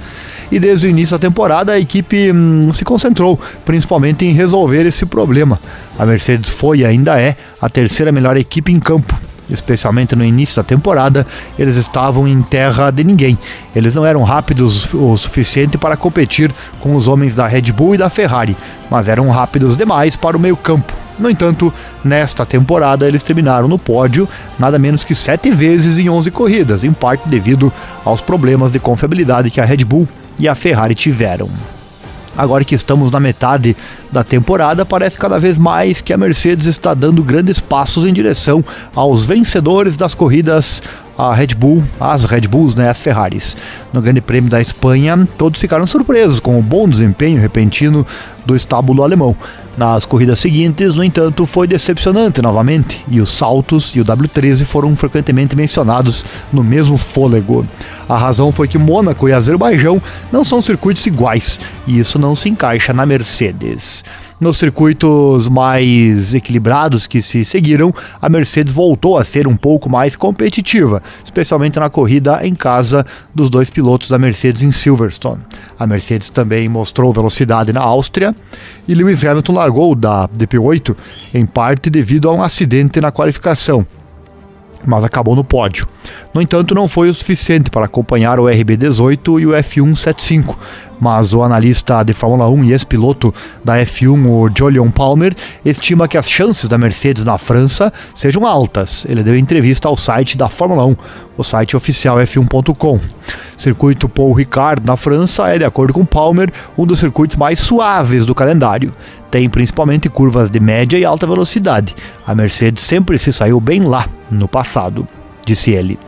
E desde o início da temporada a equipe se concentrou principalmente em resolver esse problema. A Mercedes foi e ainda é a terceira melhor equipe em campo. Especialmente no início da temporada, eles estavam em terra de ninguém. Eles não eram rápidos o suficiente para competir com os homens da Red Bull e da Ferrari, mas eram rápidos demais para o meio-campo. No entanto, nesta temporada eles terminaram no pódio nada menos que 7 vezes em 11 corridas, em parte devido aos problemas de confiabilidade que a Red Bull e a Ferrari tiveram. Agora que estamos na metade da temporada, parece cada vez mais que a Mercedes está dando grandes passos em direção aos vencedores das corridas as Red Bulls, né, as Ferraris. No Grande Prêmio da Espanha, todos ficaram surpresos com o bom desempenho repentino do estábulo alemão. Nas corridas seguintes, no entanto, foi decepcionante novamente, e os saltos e o W13 foram frequentemente mencionados no mesmo fôlego. A razão foi que Mônaco e Azerbaijão não são circuitos iguais, e isso não se encaixa na Mercedes. Nos circuitos mais equilibrados que se seguiram, a Mercedes voltou a ser um pouco mais competitiva, especialmente na corrida em casa dos dois pilotos da Mercedes em Silverstone. A Mercedes também mostrou velocidade na Áustria, e Lewis Hamilton largou da DP8 em parte devido a um acidente na qualificação, mas acabou no pódio. No entanto, não foi o suficiente para acompanhar o RB18 e o F175, mas o analista de Fórmula 1 e ex-piloto da F1, o Jolyon Palmer, estima que as chances da Mercedes na França sejam altas. Ele deu entrevista ao site da Fórmula 1, o site oficial F1.com. Circuito Paul Ricard na França é, de acordo com Palmer, um dos circuitos mais suaves do calendário. Tem principalmente curvas de média e alta velocidade. A Mercedes sempre se saiu bem lá no passado, disse ele.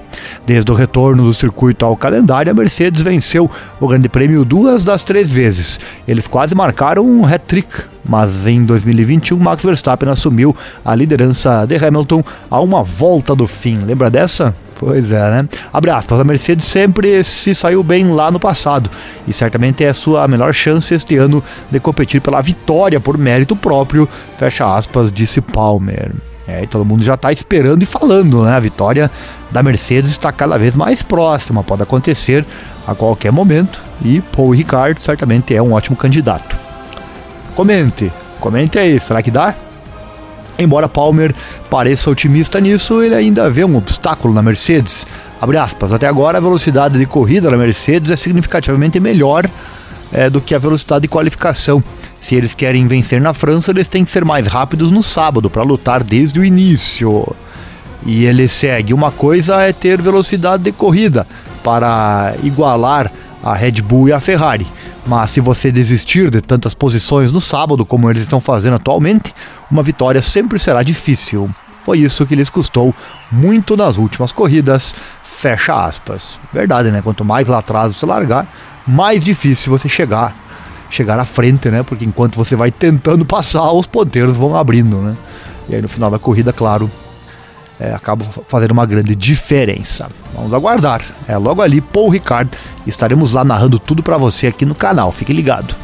Desde o retorno do circuito ao calendário, a Mercedes venceu o Grande Prêmio 2 das 3 vezes. Eles quase marcaram um hat-trick, mas em 2021 Max Verstappen assumiu a liderança de Hamilton a uma volta do fim. Lembra dessa? Pois é, né? Abre aspas, a Mercedes sempre se saiu bem lá no passado e certamente é a sua melhor chance este ano de competir pela vitória por mérito próprio, fecha aspas, disse Palmer. E todo mundo já está esperando e falando, né? A vitória da Mercedes está cada vez mais próxima, pode acontecer a qualquer momento e Paul Ricard certamente é um ótimo candidato. Comente aí, será que dá? Embora Palmer pareça otimista nisso, ele ainda vê um obstáculo na Mercedes. Abre aspas, até agora a velocidade de corrida da Mercedes é significativamente melhor do que a velocidade de qualificação. Se eles querem vencer na França, eles têm que ser mais rápidos no sábado para lutar desde o início. E ele segue, uma coisa é ter velocidade de corrida para igualar a Red Bull e a Ferrari, mas se você desistir de tantas posições no sábado como eles estão fazendo atualmente, uma vitória sempre será difícil. Foi isso que lhes custou muito nas últimas corridas, fecha aspas. Verdade, né? Quanto mais lá atrás você largar, mais difícil você chegar à frente, né? Porque enquanto você vai tentando passar, os ponteiros vão abrindo, né? E aí no final da corrida, claro, acaba fazendo uma grande diferença. Vamos aguardar. Logo ali, Paul Ricard. Estaremos lá narrando tudo para você aqui no canal. Fique ligado.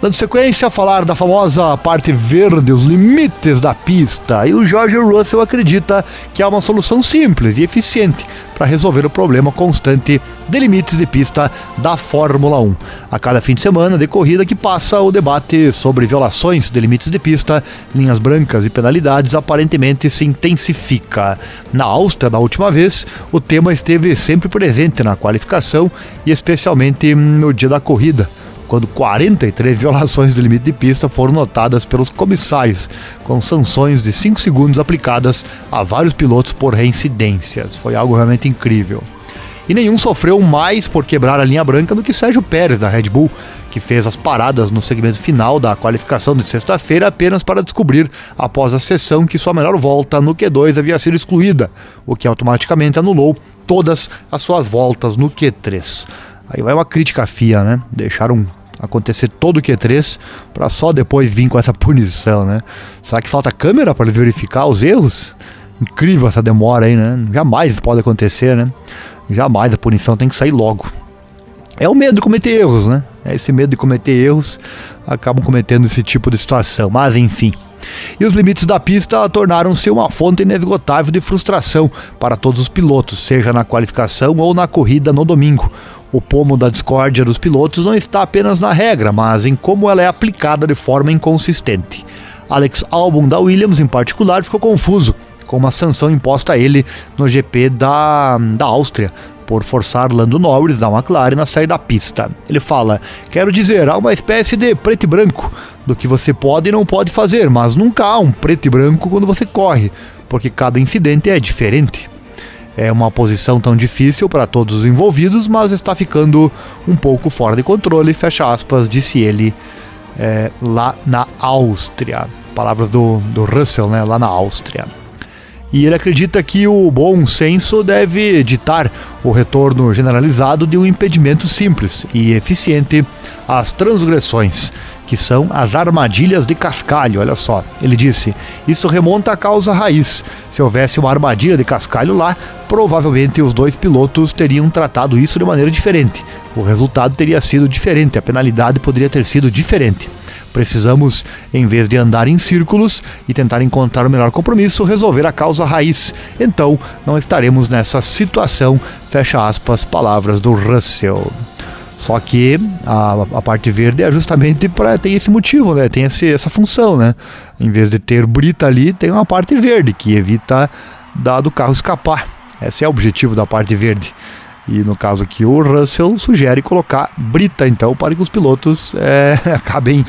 Dando sequência a falar da famosa parte verde, os limites da pista, e o George Russell acredita que há uma solução simples e eficiente para resolver o problema constante de limites de pista da Fórmula 1. A cada fim de semana de corrida que passa, o debate sobre violações de limites de pista, linhas brancas e penalidades aparentemente se intensifica. Na Áustria, da última vez, o tema esteve sempre presente na qualificação e especialmente no dia da corrida, quando 43 violações do limite de pista foram notadas pelos comissários, com sanções de 5 segundos aplicadas a vários pilotos por reincidências. Foi algo realmente incrível. E nenhum sofreu mais por quebrar a linha branca do que Sérgio Pérez, da Red Bull, que fez as paradas no segmento final da qualificação de sexta-feira apenas para descobrir, após a sessão, que sua melhor volta no Q2 havia sido excluída, o que automaticamente anulou todas as suas voltas no Q3. Aí vai uma crítica à FIA, né? Deixaram acontecer todo o Q3 para só depois vir com essa punição, né? Será que falta câmera para verificar os erros? Incrível essa demora aí, né? Jamais isso pode acontecer, né? Jamais, a punição tem que sair logo. É o medo de cometer erros, né? Esse medo de cometer erros acabam cometendo esse tipo de situação, mas enfim. E os limites da pista tornaram-se uma fonte inesgotável de frustração para todos os pilotos, seja na qualificação ou na corrida no domingo. O pomo da discórdia dos pilotos não está apenas na regra, mas em como ela é aplicada de forma inconsistente. Alex Albon da Williams, em particular, ficou confuso com uma sanção imposta a ele no GP da Áustria, por forçar Lando Norris da McLaren a sair da pista. Ele fala: quero dizer, há uma espécie de preto e branco do que você pode e não pode fazer, mas nunca há um preto e branco quando você corre, porque cada incidente é diferente. É uma posição tão difícil para todos os envolvidos, mas está ficando um pouco fora de controle, fecha aspas, disse ele lá na Áustria. Palavras do Russell, né, lá na Áustria. e ele acredita que o bom senso deve ditar o retorno generalizado de um impedimento simples e eficiente às transgressões, que são as armadilhas de cascalho. Olha só, ele disse, isso remonta à causa raiz. Se houvesse uma armadilha de cascalho lá, provavelmente os dois pilotos teriam tratado isso de maneira diferente. O resultado teria sido diferente, a penalidade poderia ter sido diferente. Precisamos, em vez de andar em círculos e tentar encontrar o melhor compromisso, resolver a causa raiz. Então, não estaremos nessa situação, fecha aspas, palavras do Russell. Só que a parte verde é justamente para ter esse motivo, né? Tem essa função, né? Em vez de ter brita ali, tem uma parte verde que evita do carro escapar. Esse é o objetivo da parte verde. E no caso aqui o Russell sugere colocar brita, então, para que os pilotos acabem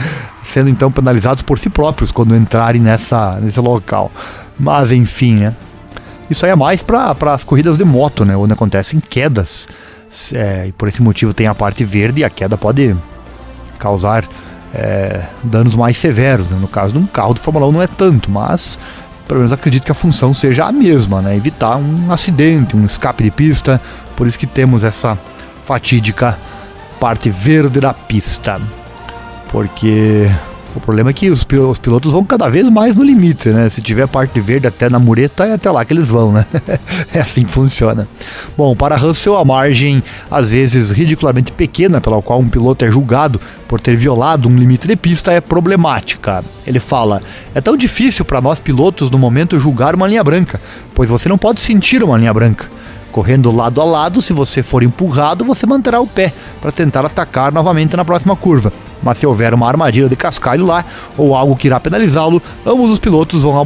sendo então penalizados por si próprios quando entrarem nesse local. Mas enfim, né? Isso aí é mais para as corridas de moto, né? Onde acontecem quedas. E por esse motivo tem a parte verde e a queda pode causar danos mais severos, né? No caso de um carro de Fórmula 1 não é tanto, mas pelo menos acredito que a função seja a mesma, né? Evitar um acidente, um escape de pista. Por isso que temos essa fatídica parte verde da pista. Porque o problema é que os pilotos vão cada vez mais no limite, né? Se tiver parte verde até na mureta, é até lá que eles vão, né? É assim que funciona. Bom, para Russell, a margem, às vezes ridiculamente pequena, pela qual um piloto é julgado por ter violado um limite de pista, é problemática. Ele fala, é tão difícil para nós pilotos no momento julgar uma linha branca, pois você não pode sentir uma linha branca. Correndo lado a lado, se você for empurrado, você manterá o pé para tentar atacar novamente na próxima curva. Mas se houver uma armadilha de cascalho lá, ou algo que irá penalizá-lo, ambos os pilotos vão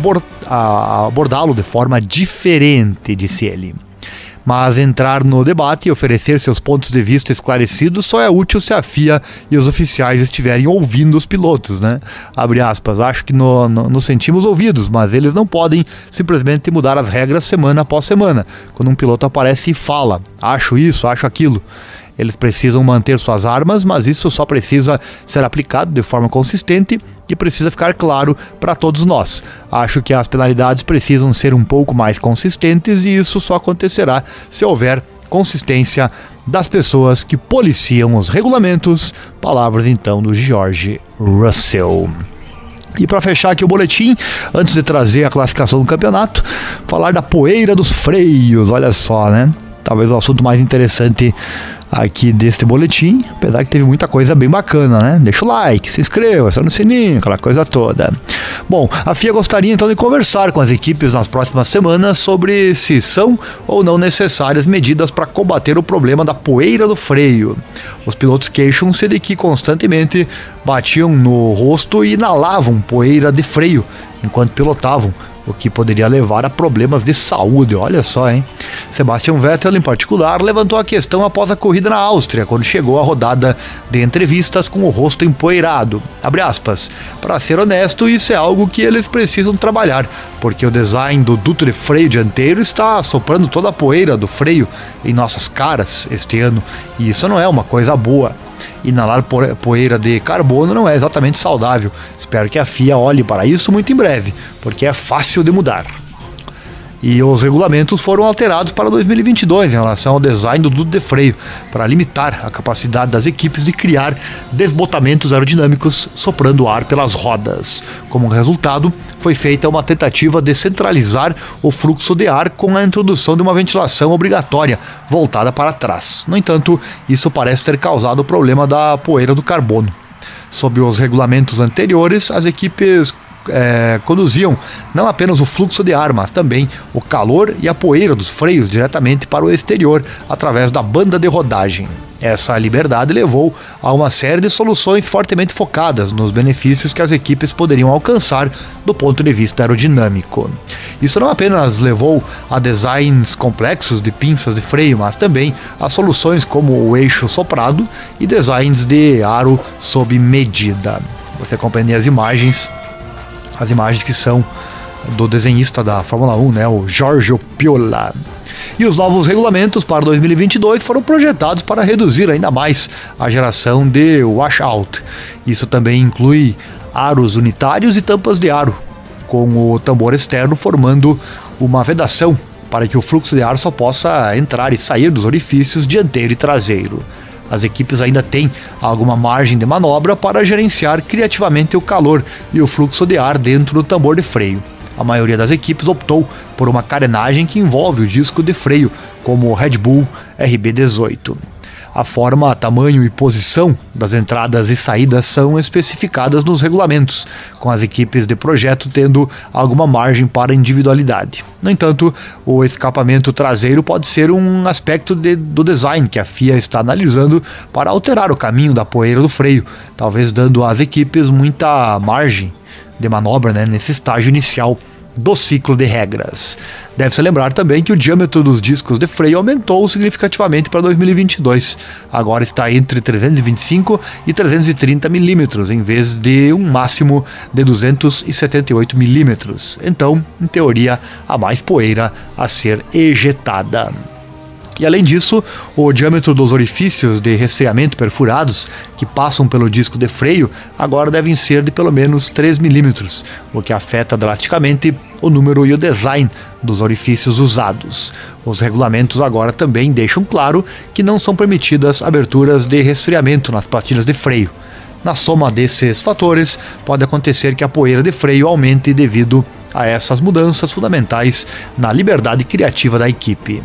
abordá-lo de forma diferente, disse ele. Mas entrar no debate e oferecer seus pontos de vista esclarecidos só é útil se a FIA e os oficiais estiverem ouvindo os pilotos, né? Abre aspas, acho que nos sentimos ouvidos, mas eles não podem simplesmente mudar as regras semana após semana. Quando um piloto aparece e fala, acho isso, acho aquilo. Eles precisam manter suas armas, mas isso só precisa ser aplicado de forma consistente e precisa ficar claro para todos nós. Acho que as penalidades precisam ser um pouco mais consistentes e isso só acontecerá se houver consistência das pessoas que policiam os regulamentos. Palavras então do George Russell. E para fechar aqui o boletim, antes de trazer a classificação do campeonato, falar da poeira dos freios, olha só, né? Talvez o assunto mais interessante aqui deste boletim, apesar que teve muita coisa bem bacana, né? Deixa o like, se inscreva, aciona o sininho, aquela coisa toda. Bom, a FIA gostaria então de conversar com as equipes nas próximas semanas sobre se são ou não necessárias medidas para combater o problema da poeira do freio. Os pilotos queixam-se de que constantemente batiam no rosto e inalavam poeira de freio enquanto pilotavam, o que poderia levar a problemas de saúde, olha só, hein? Sebastian Vettel, em particular, levantou a questão após a corrida na Áustria, quando chegou a rodada de entrevistas com o rosto empoeirado. Abre aspas, para ser honesto, isso é algo que eles precisam trabalhar, porque o design do duto de freio dianteiro está soprando toda a poeira do freio em nossas caras este ano, e isso não é uma coisa boa. Inalar poeira de carbono não é exatamente saudável. Espero que a FIA olhe para isso muito em breve, porque é fácil de mudar. E os regulamentos foram alterados para 2022 em relação ao design do duto de freio, para limitar a capacidade das equipes de criar desbotamentos aerodinâmicos soprando ar pelas rodas. Como resultado, foi feita uma tentativa de centralizar o fluxo de ar com a introdução de uma ventilação obrigatória voltada para trás. No entanto, isso parece ter causado o problema da poeira do carbono. Sob os regulamentos anteriores, as equipes conduziam não apenas o fluxo de ar, mas também o calor e a poeira dos freios diretamente para o exterior através da banda de rodagem. Essa liberdade levou a uma série de soluções fortemente focadas nos benefícios que as equipes poderiam alcançar do ponto de vista aerodinâmico. Isso não apenas levou a designs complexos de pinças de freio, mas também a soluções como o eixo soprado e designs de aro sob medida. Você acompanha as imagens que são do desenhista da Fórmula 1, né, o Giorgio Piola. E os novos regulamentos para 2022 foram projetados para reduzir ainda mais a geração de washout. Isso também inclui aros unitários e tampas de aro, com o tambor externo formando uma vedação para que o fluxo de ar só possa entrar e sair dos orifícios dianteiro e traseiro. As equipes ainda têm alguma margem de manobra para gerenciar criativamente o calor e o fluxo de ar dentro do tambor de freio. A maioria das equipes optou por uma carenagem que envolve o disco de freio, como o Red Bull RB18. A forma, tamanho e posição das entradas e saídas são especificadas nos regulamentos, com as equipes de projeto tendo alguma margem para individualidade. No entanto, o escapamento traseiro pode ser um aspecto do design que a FIA está analisando para alterar o caminho da poeira do freio, talvez dando às equipes muita margem de manobra, nesse estágio inicial do ciclo de regras. Deve-se lembrar também que o diâmetro dos discos de freio aumentou significativamente para 2022. Agora está entre 325 e 330 milímetros, em vez de um máximo de 278 milímetros. Então, em teoria, há mais poeira a ser ejetada. E além disso, o diâmetro dos orifícios de resfriamento perfurados que passam pelo disco de freio agora devem ser de pelo menos 3 milímetros, o que afeta drasticamente o número e o design dos orifícios usados. Os regulamentos agora também deixam claro que não são permitidas aberturas de resfriamento nas pastilhas de freio. Na soma desses fatores, pode acontecer que a poeira de freio aumente devido a essas mudanças fundamentais na liberdade criativa da equipe.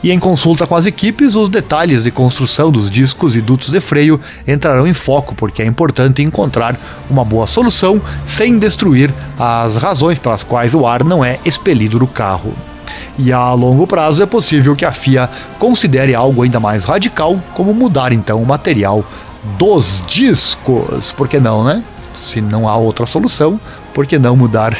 E em consulta com as equipes, os detalhes de construção dos discos e dutos de freio entrarão em foco, porque é importante encontrar uma boa solução sem destruir as razões pelas quais o ar não é expelido do carro. E a longo prazo é possível que a FIA considere algo ainda mais radical, como mudar então o material dos discos. Por que não, né? Se não há outra solução, por que não mudar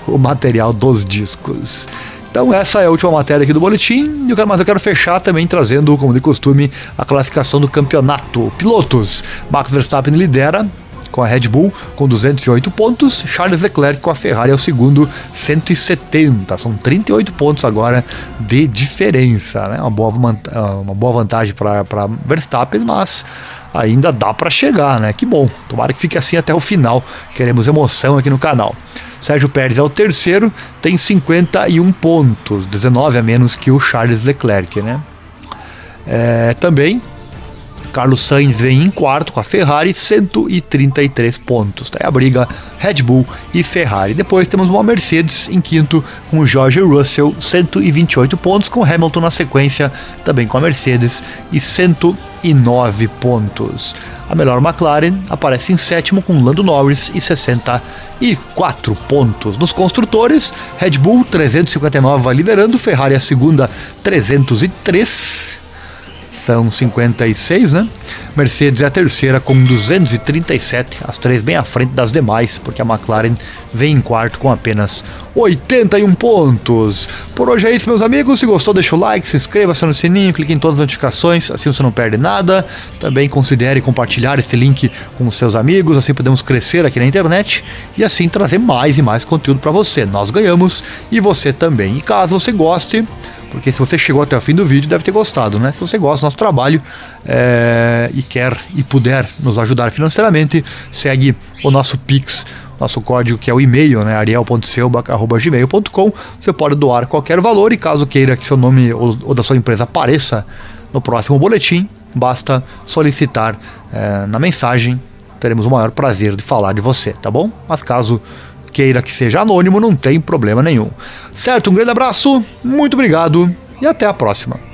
o material dos discos? Então essa é a última matéria aqui do boletim, mas eu quero fechar também trazendo, como de costume, a classificação do campeonato. Pilotos: Max Verstappen lidera com a Red Bull com 208 pontos, Charles Leclerc com a Ferrari é o segundo, 170, são 38 pontos agora de diferença, né? Uma boa vantagem para Verstappen, mas ainda dá para chegar, né? Que bom, tomara que fique assim até o final, queremos emoção aqui no canal. Sérgio Pérez é o terceiro, tem 51 pontos, 19 a menos que o Charles Leclerc, né? Também Carlos Sainz vem em quarto com a Ferrari, 133 pontos. Tá aí a briga Red Bull e Ferrari. Depois temos uma Mercedes em quinto com o George Russell, 128 pontos, com Hamilton na sequência, também com a Mercedes, e 109 pontos. A melhor McLaren aparece em sétimo com Lando Norris e 64 pontos. Nos construtores, Red Bull 359 vai liderando, Ferrari a segunda, 303. São 56, né? Mercedes é a terceira com 237, as três bem à frente das demais, porque a McLaren vem em quarto com apenas 81 pontos. Por hoje é isso, meus amigos. Se gostou, deixa o like, se inscreva, acione o sininho, clique em todas as notificações, assim você não perde nada. Também considere compartilhar esse link com os seus amigos, assim podemos crescer aqui na internet e assim trazer mais e mais conteúdo para você. Nós ganhamos e você também. E caso você goste, porque se você chegou até o fim do vídeo, deve ter gostado, né? Se você gosta do nosso trabalho e quer e puder nos ajudar financeiramente, segue o nosso Pix, nosso código que é o e-mail, né? ariel.seubac@gmail.com. Você pode doar qualquer valor e caso queira que seu nome ou da sua empresa apareça no próximo boletim, basta solicitar na mensagem. Teremos o maior prazer de falar de você, tá bom? Mas caso queira que seja anônimo, não tem problema nenhum. Certo? Um grande abraço, muito obrigado e até a próxima.